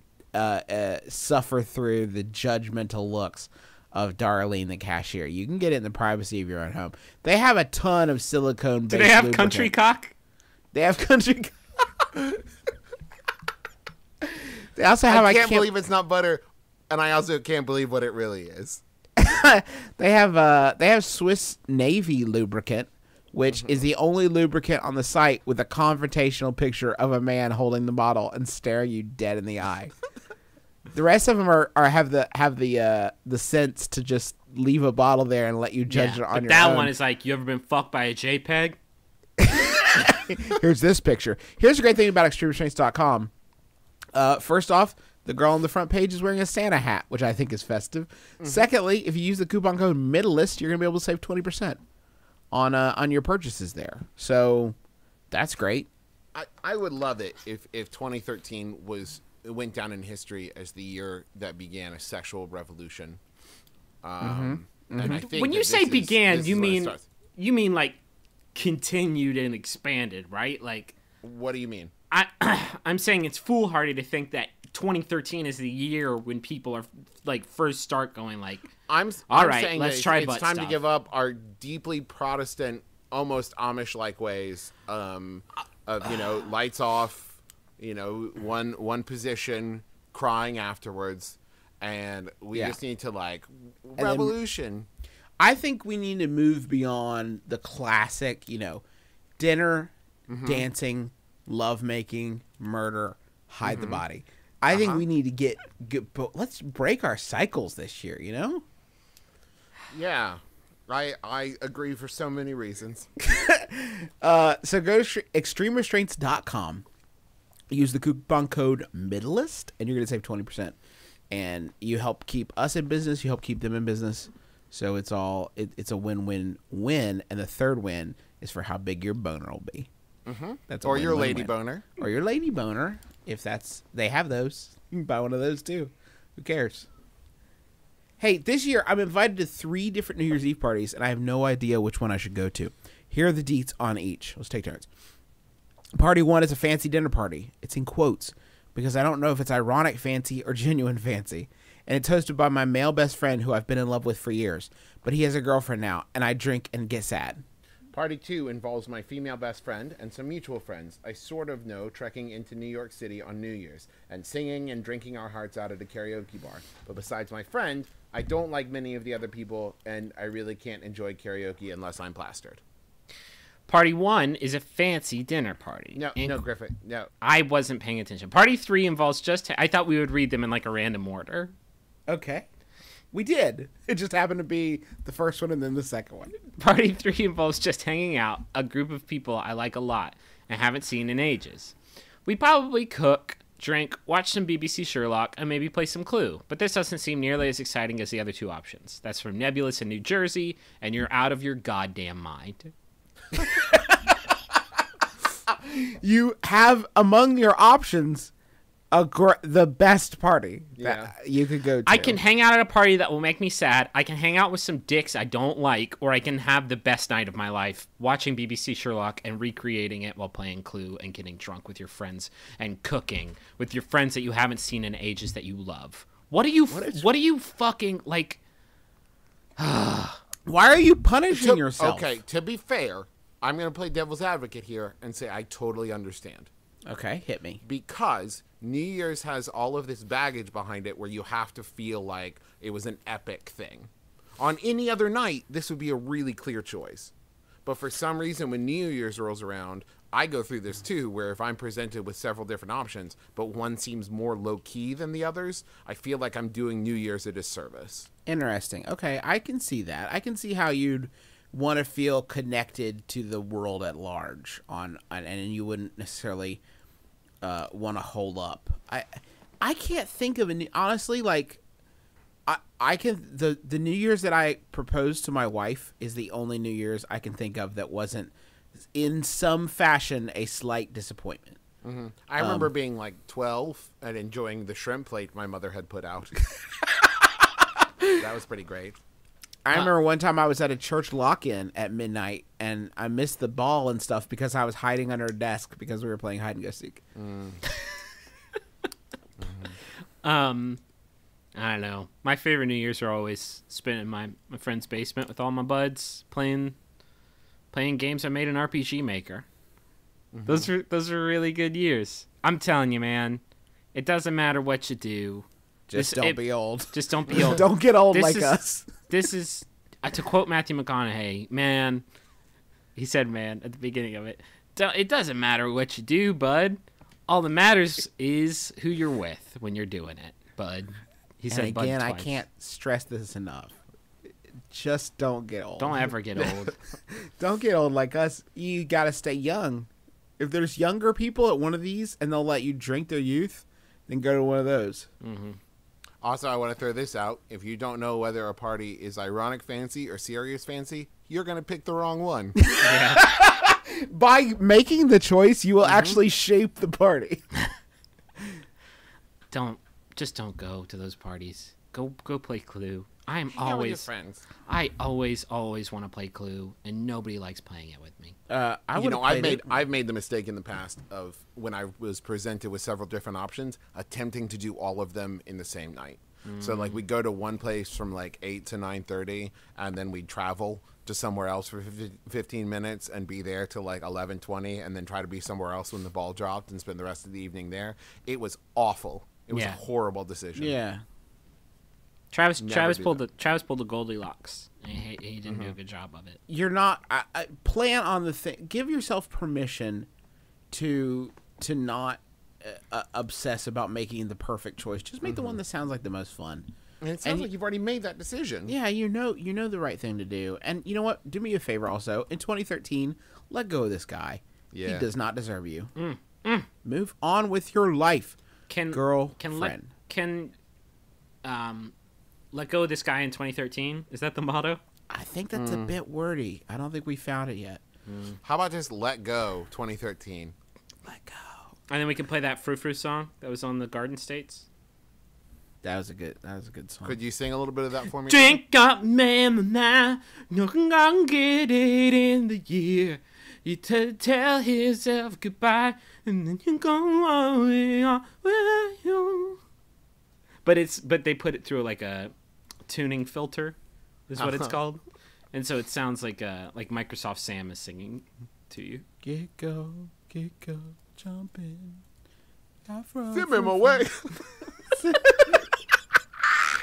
suffer through the judgmental looks of Darlene, the cashier. You can get it in the privacy of your own home. They have a ton of silicone. Do they have country cock? They have country. They also have. I can't believe it's not butter, and I also can't believe what it really is. They have Swiss Navy lubricant, which is the only lubricant on the site with a confrontational picture of a man holding the bottle and staring you dead in the eye. The rest of them have the sense to just leave a bottle there and let you judge it on but your that own. one is like, you ever been fucked by a JPEG? Here's this picture. Here's the great thing about extremerestraints.com. First off, the girl on the front page is wearing a Santa hat, which I think is festive. Secondly, if you use the coupon code MIDDLEIST, you're going to be able to save 20% on your purchases there. So that's great. I would love it if 2013 went down in history as the year that began a sexual revolution. And I think When you that say this began, is you where it mean starts. like continued and expanded, right? Like, What do you mean? I'm saying it's foolhardy to think that 2013 is the year when people are like first start going like, I'm all right, saying let's that try it's butt time stuff. to give up our deeply Protestant, almost Amish-like ways of lights off, one position, crying afterwards, and we just need to revolution. I think we need to move beyond the classic, dinner, dancing, lovemaking, murder, hide the body. I think we need to get but let's break our cycles this year, Yeah, I agree for so many reasons. So go to extremerestraints.com. Use the coupon code MIDDLEIST, and you're going to save 20%. And you help keep us in business. You help keep them in business. So it's a win-win-win. And the third win is for how big your boner will be. That's a Or your lady win-win-win. boner. Or your lady boner, if they have those. You can buy one of those too. Who cares? Hey, this year I'm invited to 3 different New Year's Eve parties, and I have no idea which one I should go to. Here are the deets on each. Let's take turns. Party 1 is a fancy dinner party. It's in quotes because I don't know if it's ironic fancy or genuine fancy. And it's hosted by my male best friend who I've been in love with for years. But he has a girlfriend now, and I drink and get sad. Party 2 involves my female best friend and some mutual friends I sort of know trekking into New York City on New Year's and singing and drinking our hearts out at a karaoke bar. But besides my friend, I don't like many of the other people, and I really can't enjoy karaoke unless I'm plastered. Party 1 is a fancy dinner party. No, Griffith, no. I wasn't paying attention. Party 3 involves I thought we would read them in like a random order. Okay. We did. It just happened to be the first one and then the second one. Party 3 involves just hanging out, a group of people I like a lot and haven't seen in ages. We probably cook, drink, watch some BBC Sherlock, and maybe play some Clue. But this doesn't seem nearly as exciting as the other 2 options. That's from Nebulous in New Jersey, and you're out of your goddamn mind. You have among your options the best party that you could go to. I can hang out at a party that will make me sad. I can hang out with some dicks I don't like, or I can have the best night of my life watching BBC Sherlock and recreating it while playing Clue and getting drunk with your friends and cooking with your friends that you haven't seen in ages that you love. What do you fucking like? Why are you punishing yourself? Okay, to be fair, I'm going to play devil's advocate here and say I totally understand. Okay, hit me. Because New Year's has all of this baggage behind it where you have to feel like it was an epic thing. On any other night, this would be a really clear choice. But for some reason, when New Year's rolls around, I go through this too, where if I'm presented with several different options, but one seems more low-key than the others, I feel like I'm doing New Year's a disservice. Interesting. Okay, I can see that. I can see how you'd want to feel connected to the world at large and you wouldn't necessarily want to hold up. I can't think of honestly, like I can the New Year's that I proposed to my wife is the only New Year's I can think of that wasn't in some fashion a slight disappointment. Mm-hmm. I remember being like 12 and enjoying the shrimp plate my mother had put out. That was pretty great. I remember one time I was at a church lock-in at midnight and I missed the ball and stuff because I was hiding under a desk because we were playing hide and go seek. I don't know. My favorite New Year's are always spent in my friend's basement with all my buds playing games I made in RPG Maker. Mm-hmm. Those are really good years. I'm telling you, man. It doesn't matter what you do. Just don't be old. Just don't be old. Don't get old like us. This is, to quote Matthew McConaughey, man. He said, "Man," at the beginning of it. It doesn't matter what you do, bud. All that matters is who you're with when you're doing it, bud. He said, and again, bud I twice. can't stress this enough. Just don't get old. Don't ever get old. Don't get old like us. You got to stay young. If there's younger people at one of these and they'll let you drink their youth, then go to one of those. Mm-hmm. Also, I want to throw this out. If you don't know whether a party is ironic fancy or serious fancy, you're going to pick the wrong one. By making the choice, you will actually shape the party. Don't go to those parties. Go play Clue. Hang out with your friends. I always want to play Clue, and nobody likes playing it with me. I've made the mistake in the past of when I was presented with several different options, attempting to do all of them in the same night. So like we'd go to one place from like 8 to 9:30, and then we'd travel to somewhere else for 15 minutes and be there till like 11:20, and then try to be somewhere else when the ball dropped and spend the rest of the evening there. It was awful. It was a horrible decision. Yeah. Travis pulled the Goldilocks. He didn't do a good job of it. You're not plan on the thing. Give yourself permission to not obsess about making the perfect choice. Just make the one that sounds like the most fun. And it sounds like you've already made that decision. Yeah, you know the right thing to do. And you know what? Do me a favor also. In 2013, let go of this guy. Yeah. He does not deserve you. Move on with your life. Let go of this guy in 2013? Is that the motto? I think that's a bit wordy. I don't think we found it yet. How about just let go 2013? Let go. And then we can play that Frou Frou song that was on the Garden States. That was a good song. Could you sing a little bit of that for me? Drink up, man, now. You can go get it in the year. You tell yourself goodbye, and then you go on with you. But they put it through like a tuning filter, is what it's called, and so it sounds like Microsoft Sam is singing to you. Get go, jump in. Semmeomaway.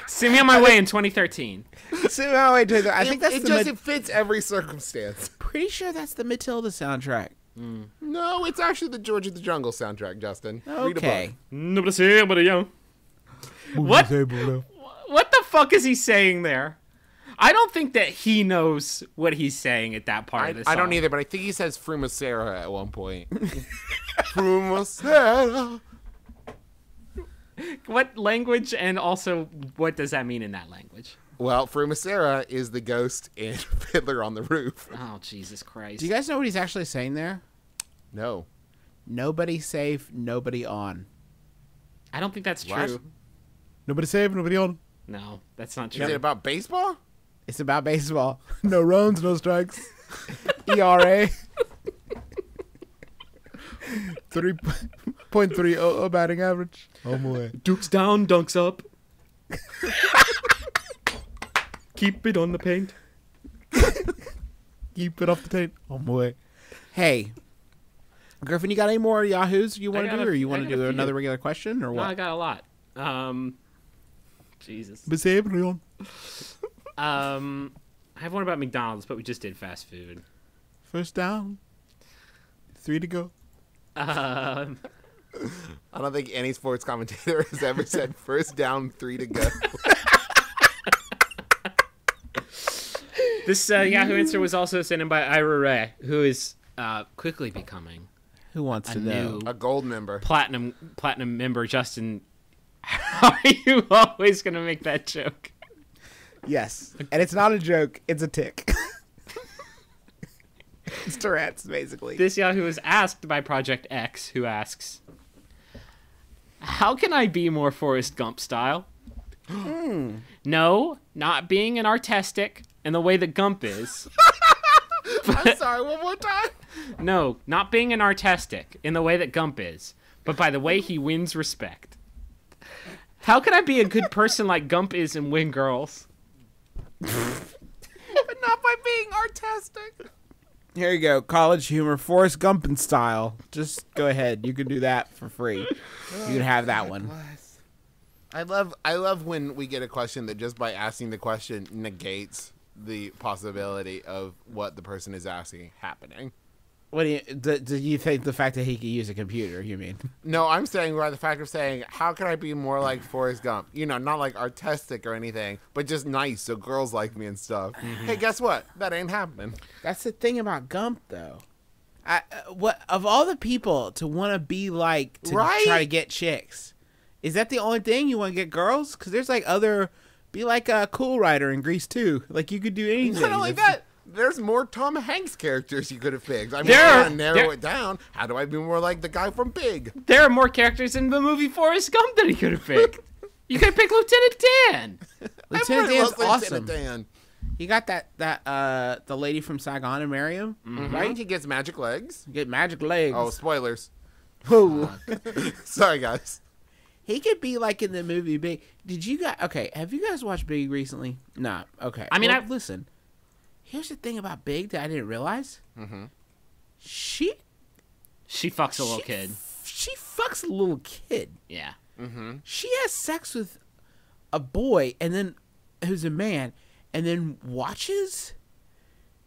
Semmeomaway in 2013. Semmeomaway. I think that's it fits every circumstance. Pretty sure that's the Matilda soundtrack. No, it's actually the George of the Jungle soundtrack, Justin. Okay. What the fuck is he saying there? I don't think that he knows what he's saying at that part of the song. I don't either, but I think he says Frumacera at one point. Frumacera. What language, and also what does that mean in that language? Well, Frumacera is the ghost in Fiddler on the Roof. Oh, Jesus Christ. Do you guys know what he's actually saying there? No. Nobody safe, nobody on. I don't think that's What? true. Nobody safe, nobody on. No, that's not true. Is it about baseball? It's about baseball. No runs, no strikes. ERA. 3.30 batting average. Oh boy. Duke's down, dunks up. Keep it on the paint. Keep it off the tape. Oh boy. Hey, Griffin, you got any more Yahoos you want to do, or you want to do another regular question, or No, what? I got a lot. Jesus. Leon. I have one about McDonald's, but we just did fast food. First down. 3 to go. I don't think any sports commentator has ever said first down, 3 to go. This Yahoo answer was also sent in by Ira Ray, who is quickly becoming Who wants a to know? new A gold member. platinum member. Justin, how are you always going to make that joke? Yes. And it's not a joke. It's a tick. It's Tourette's, basically. This Yahoo is asked by Project X, who asks, how can I be more Forrest Gump style? No, not being an artistic in the way that Gump is. I'm sorry, one more time. No, not being an artistic in the way that Gump is, but by the way he wins respect. How can I be a good person like Gump is and win girls? But not by being artistic. Here you go. College humor, Forrest Gump in style. Just go ahead. You can do that for free. You can have that one. I love when we get a question that just by asking the question negates the possibility of what the person is asking happening. What do you think the fact that he can use a computer, you mean? No, I'm saying by the fact of saying, how can I be more like Forrest Gump? You know, not like artistic or anything, but just nice so girls like me and stuff. Hey, guess what? That ain't happening. That's the thing about Gump, though. What of all the people to want to be like to Right? try to get chicks, is that the only thing you want to get girls? Because there's like other, be like a Cool Rider in Grease too. Like you could do anything. Not only that, there's more Tom Hanks characters you could have picked. I mean, There are- to narrow it down. How do I be more like the guy from Big? There are more characters in the movie Forrest Gump that he could have picked. You could have picked Lieutenant Dan. Lieutenant Everybody Dan's loves awesome. Lieutenant Dan. You got the lady from Saigon and marry him, Right? He gets magic legs. get magic legs. Oh, spoilers. Whoa. Sorry, guys. He could be like in the movie Big. Did you guys? Okay, have you guys watched Big recently? Nah. Okay. I mean, well, listen. Here's the thing about Big that I didn't realize. She fucks a little kid. She fucks a little kid. Yeah. She has sex with a boy, and then who's a man, and then watches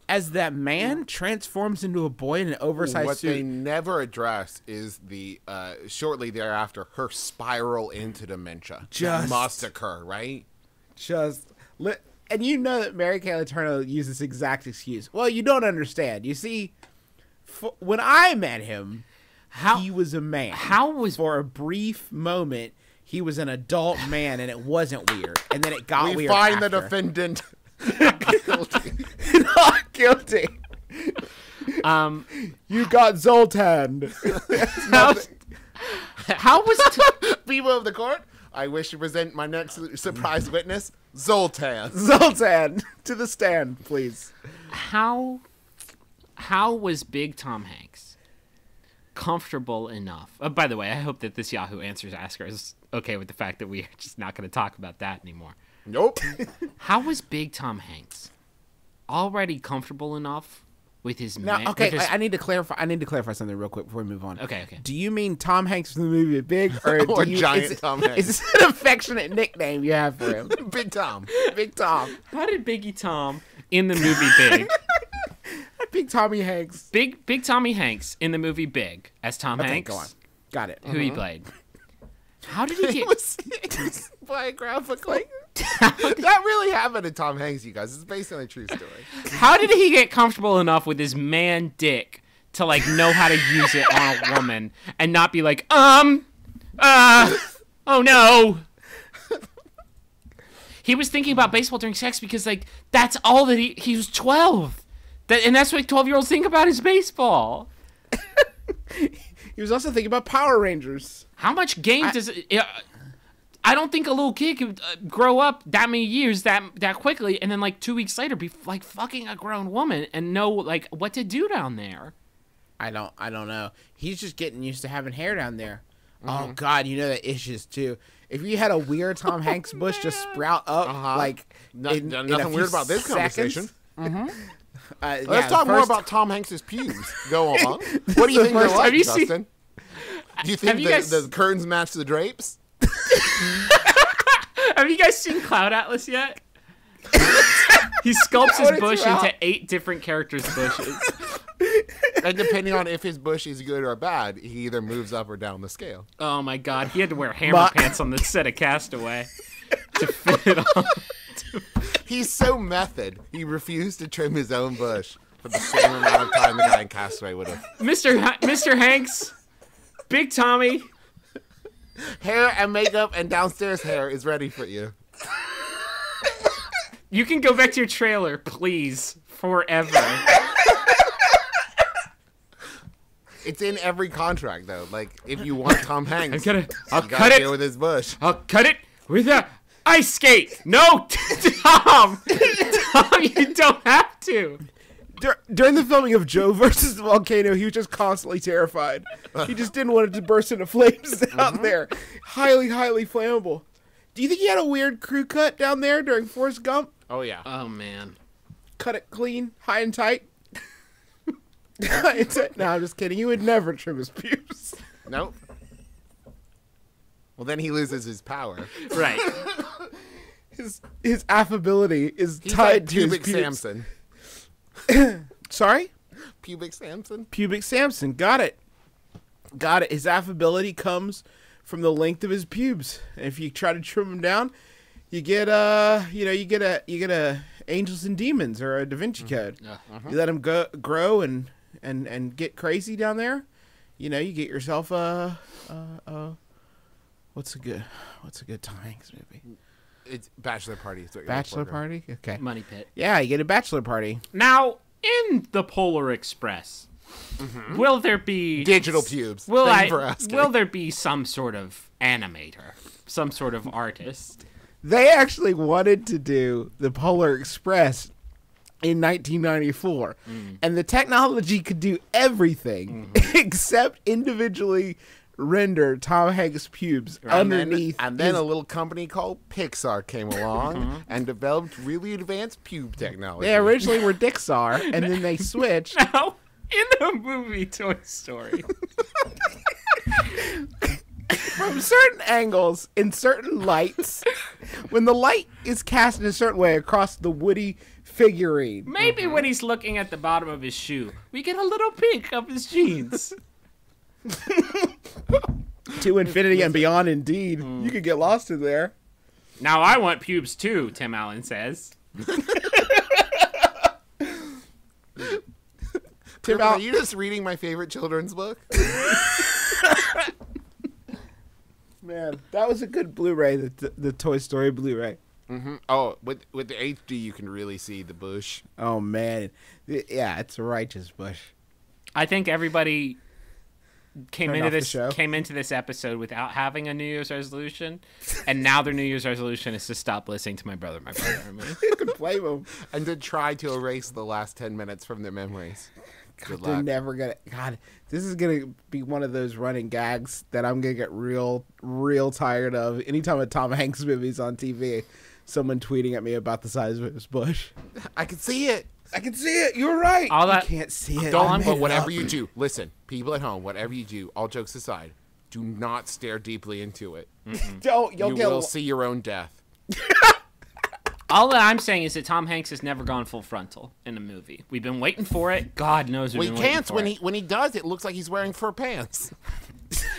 as that man transforms into a boy in an oversized What they suit. never address is the shortly thereafter her spiral into dementia. That Just- must occur, right? And you know that Mary Kay Letourneau used this exact excuse. Well, you don't understand. You see, when I met him, he was a man. For a brief moment, he was an adult man, and it wasn't weird. And then it got We weird. find after. the defendant guilty. Not guilty. You got Zoltan. How was People of the court, I wish to present my next surprise witness, Zoltan. Zoltan, to the stand, please. how was Big Tom Hanks comfortable enough? By the way, I hope that this Yahoo Answers asker is okay with the fact that we are just not going to talk about that anymore. Nope. How was Big Tom Hanks already comfortable enough with his Now, okay, I need to clarify. I need to clarify something real quick before we move on. Okay. Do you mean Tom Hanks from the movie Big, or, Or do you, Giant is, Tom Hanks? Is this an affectionate nickname you have for him? Big Tom. Big Tom. How did Biggie Tom in the movie Big? Big Tommy Hanks. Big Tommy Hanks in the movie Big as Tom Okay, Hanks. go on. Got it. Who he played. How did he It get? was biographical. That really happened to Tom Hanks, you guys. It's based on a true story. How did he get comfortable enough with his man dick to like know how to use it on a woman and not be like, oh no. He was thinking about baseball during sex because like that's all that he was 12. And that's what 12-year-olds think about is baseball. He was also thinking about Power Rangers. How much game does it? I don't think a little kid could grow up that many years that quickly, and then like 2 weeks later be like fucking a grown woman and know like what to do down there. I don't know. He's just getting used to having hair down there. Oh God, you know that issues too. If you had a weird Tom Hanks bush just sprout up like in a Nothing few weird about this seconds. conversation. Yeah, Let's talk more first- about Tom Hanks's pubes. Go on. What do you think they're first- like, have you seen- Justin? Do you have think you guys- the curtains match the drapes? Have you guys seen Cloud Atlas yet? He sculpts his What is bush wrong? into 8 different characters' bushes. And depending on if his bush is good or bad, he either moves up or down the scale. Oh my God, he had to wear hammer pants on the set of Castaway to fit it on. He's so method. He refused to trim his own bush for the same amount of time the guy in Castaway would have. Mr. Hanks, Big Tommy. Hair and makeup and downstairs hair is ready for you. You can go back to your trailer, please, forever. It's in every contract, though. Like, if you want Tom Hanks, I'll you cut gotta it. deal with his bush. I'll cut it with a ice skate. No, Tom. Tom, you don't have to. During the filming of Joe versus the Volcano, he was just constantly terrified. He just didn't want it to burst into flames out there. Highly, highly flammable. Do you think he had a weird crew cut down there during Forrest Gump? Oh, yeah. Oh man. Cut it clean, high and tight? No, I'm just kidding. He would never trim his pubes. Nope. Well, then he loses his power. Right. His affability is He's tied like to his pubic pubes. Samson. Sorry? Pubic Samson? Pubic Samson. Got it. Got it. His affability comes from the length of his pubes. And if you try to trim them down, you get a Angels and Demons or a Da Vinci Code. You let them grow and get crazy down there. You know, you get yourself what's a good Tom Hanks movie? It's Bachelor Party. Is what you're Bachelor looking for. Party. Okay. Money Pit. Yeah, you get a bachelor party. Now, in the Polar Express, will there be Digital pubes. Will Thank you for asking. Will there be some sort of animator, some sort of artist? They actually wanted to do the Polar Express in 1994, and the technology could do everything except individually render Tom Hanks' pubes underneath. And then his- a little company called Pixar came along and developed really advanced pube technology. They originally were Dixar, and then they switched. Now, in the movie Toy Story, From certain angles, in certain lights, when the light is cast in a certain way across the Woody figurine. maybe when he's looking at the bottom of his shoe, we get a little peek of his jeans. To infinity and beyond, indeed. You could get lost in there. Now I want pubes too, Tim Allen says. Tim Are Al- you just reading my favorite children's book? Man, that was a good Blu-ray, the Toy Story Blu-ray. Oh, with the HD, you can really see the bush. Oh, man. Yeah, it's a righteous bush. I think everybody came Turned into off the this show? came into this episode without having a New Year's resolution, and now their New Year's resolution is to stop listening to my brother and me. You could play them. And to try to erase the last 10 minutes from their memories. Good They're luck. never gonna. God, this is gonna be one of those running gags that I'm gonna get real tired of. Anytime a Tom Hanks movie's on TV, someone tweeting at me about the size of his bush. I can see it. I can see it. You're right. All that- You can't see it. I Don't, made but it whatever up. you do, listen, people at home, whatever you do, all jokes aside, do not stare deeply into it. Don't. You'll You get. will see your own death. All that I'm saying is that Tom Hanks has never gone full frontal in a movie. We've been waiting for it. God knows we've Well, he been waiting can't. for When it. he does, it looks like he's wearing fur pants.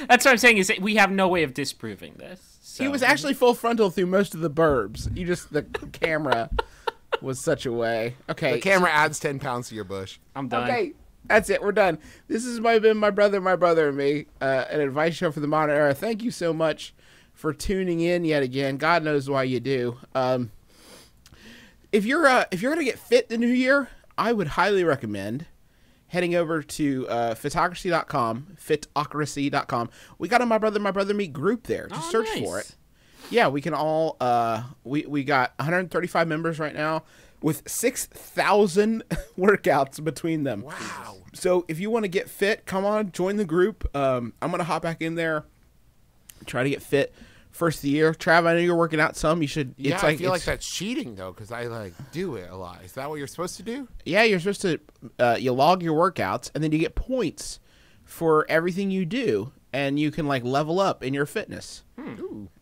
That's what I'm saying is that we have no way of disproving this. So. He was actually full frontal through most of the Burbs. You just the camera was such a way. Okay. The camera adds 10 pounds to your bush. I'm done. Okay, that's it. We're done. This has been my brother, and me, an advice show for the modern era. Thank you so much for tuning in yet again. God knows why you do. If you're gonna get fit the new year, I would highly recommend heading over to fitocracy.com. We got a My Brother Me group there. Just search for it. Yeah, we can all we got 135 members right now with 6,000 workouts between them. Wow. So if you want to get fit, come on, join the group. I'm gonna hop back in there, try to get fit. First of the year, Trav, I know you're working out some. You should. Yeah, It's I feel like it's- that's cheating, though, because I, do it a lot. Is that what you're supposed to do? Yeah, you're supposed to. You log your workouts, and then you get points for everything you do, and you can level up in your fitness.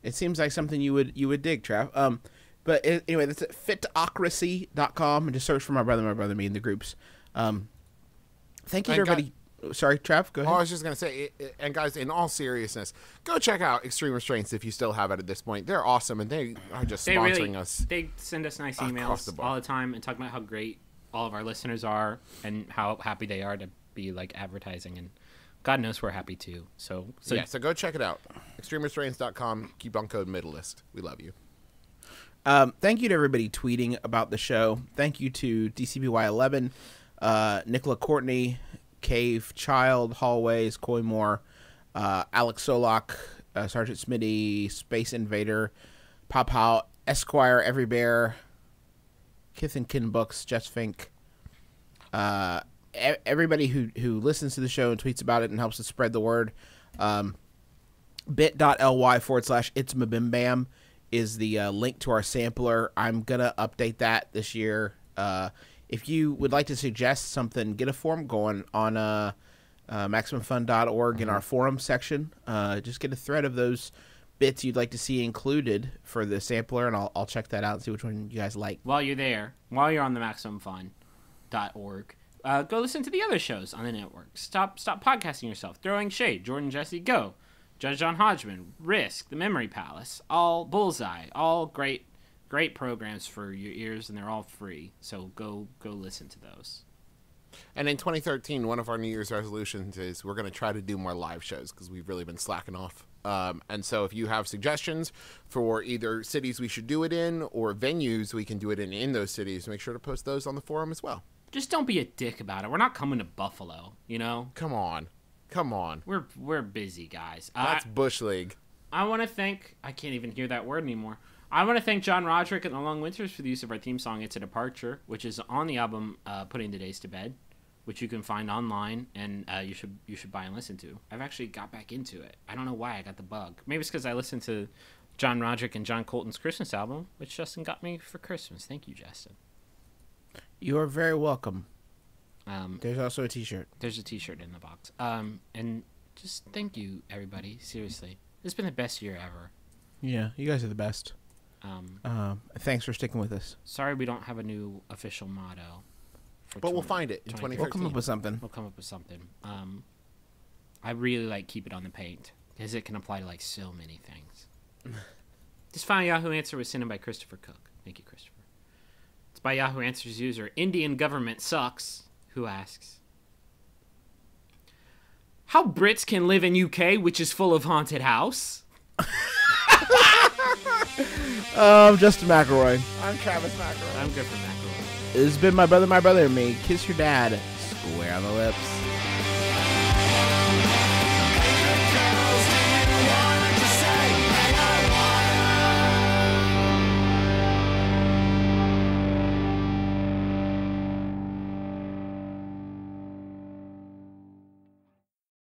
It seems like something you would dig, Trav. Anyway, that's at fitocracy.com, and just search for my brother, me in the groups. Thank you to And everybody. Sorry, Trav, go Oh, ahead. I was just going to say, and guys, in all seriousness, go check out Extreme Restraints if you still have it at this point. They're awesome, and they are just They sponsoring us. They send us nice Across emails the board. all the time and talk about how great all of our listeners are and how happy they are to be like advertising, and God knows we're happy too. So So go check it out. ExtremeRestraints.com. Coupon code Middleist. We love you. Thank you to everybody tweeting about the show. Thank you to DCBY11, Nicola Courtney, Cave Child, Hallways, Coy Moore, Alex Solak, Sergeant Smitty, Space Invader, Pop How, Esquire, Every Bear, Kith and Kin Books, Jess Fink, everybody who listens to the show and tweets about it and helps us spread the word. bit.ly/It's MBMBaM is the link to our sampler. I'm going to update that this year. If you would like to suggest something, get a form going on MaximumFun.org in our forum section. Just get a thread of those bits you'd like to see included for the sampler, and I'll check that out and see which one you guys like. while you're there, while you're on the MaximumFun.org, go listen to the other shows on the network. Stop podcasting yourself. Throwing Shade, Jordan Jesse Go, Judge John Hodgman, Risk, The Memory Palace, all Bullseye, all great programs for your ears, and they're all free. So go listen to those. And in 2013, one of our New Year's resolutions is we're going to try to do more live shows because we've really been slacking off. And so if you have suggestions for either cities we should do it in or venues we can do it in those cities, make sure to post those on the forum as well. Just don't be a dick about it. We're not coming to Buffalo, you know? Come on. We're busy, guys. That's Bush League. I want to thank... I can't even hear that word anymore. I want to thank John Roderick and the Long Winters for the use of our theme song, It's a Departure, which is on the album Putting the Days to Bed, which you can find online, and you should buy and listen to. I've actually got back into it. I don't know why I got the bug. Maybe it's because I listened to John Roderick and John Colton's Christmas album, which Justin got me for Christmas. Thank you, Justin. You are very welcome. Um, There's also a t-shirt. There's a t-shirt in the box. And just thank you, everybody. Seriously. It's been the best year ever. Yeah, you guys are the best. Thanks for sticking with us. Sorry we don't have a new official motto. But we'll find it in 2013. 2013. We'll come up with something. We'll come up with something. I really like Keep It on the Paint because it can apply to like so many things. This final Yahoo answer was sent in by Christopher Cook. Thank you, Christopher. It's by Yahoo Answers user Indian Government Sucks, who asks, how Brits can live in UK, which is full of haunted house? Justin McElroy. I'm Travis McElroy. I'm good for mackerel. This has been my brother, and me. Kiss your dad. Square on the lips.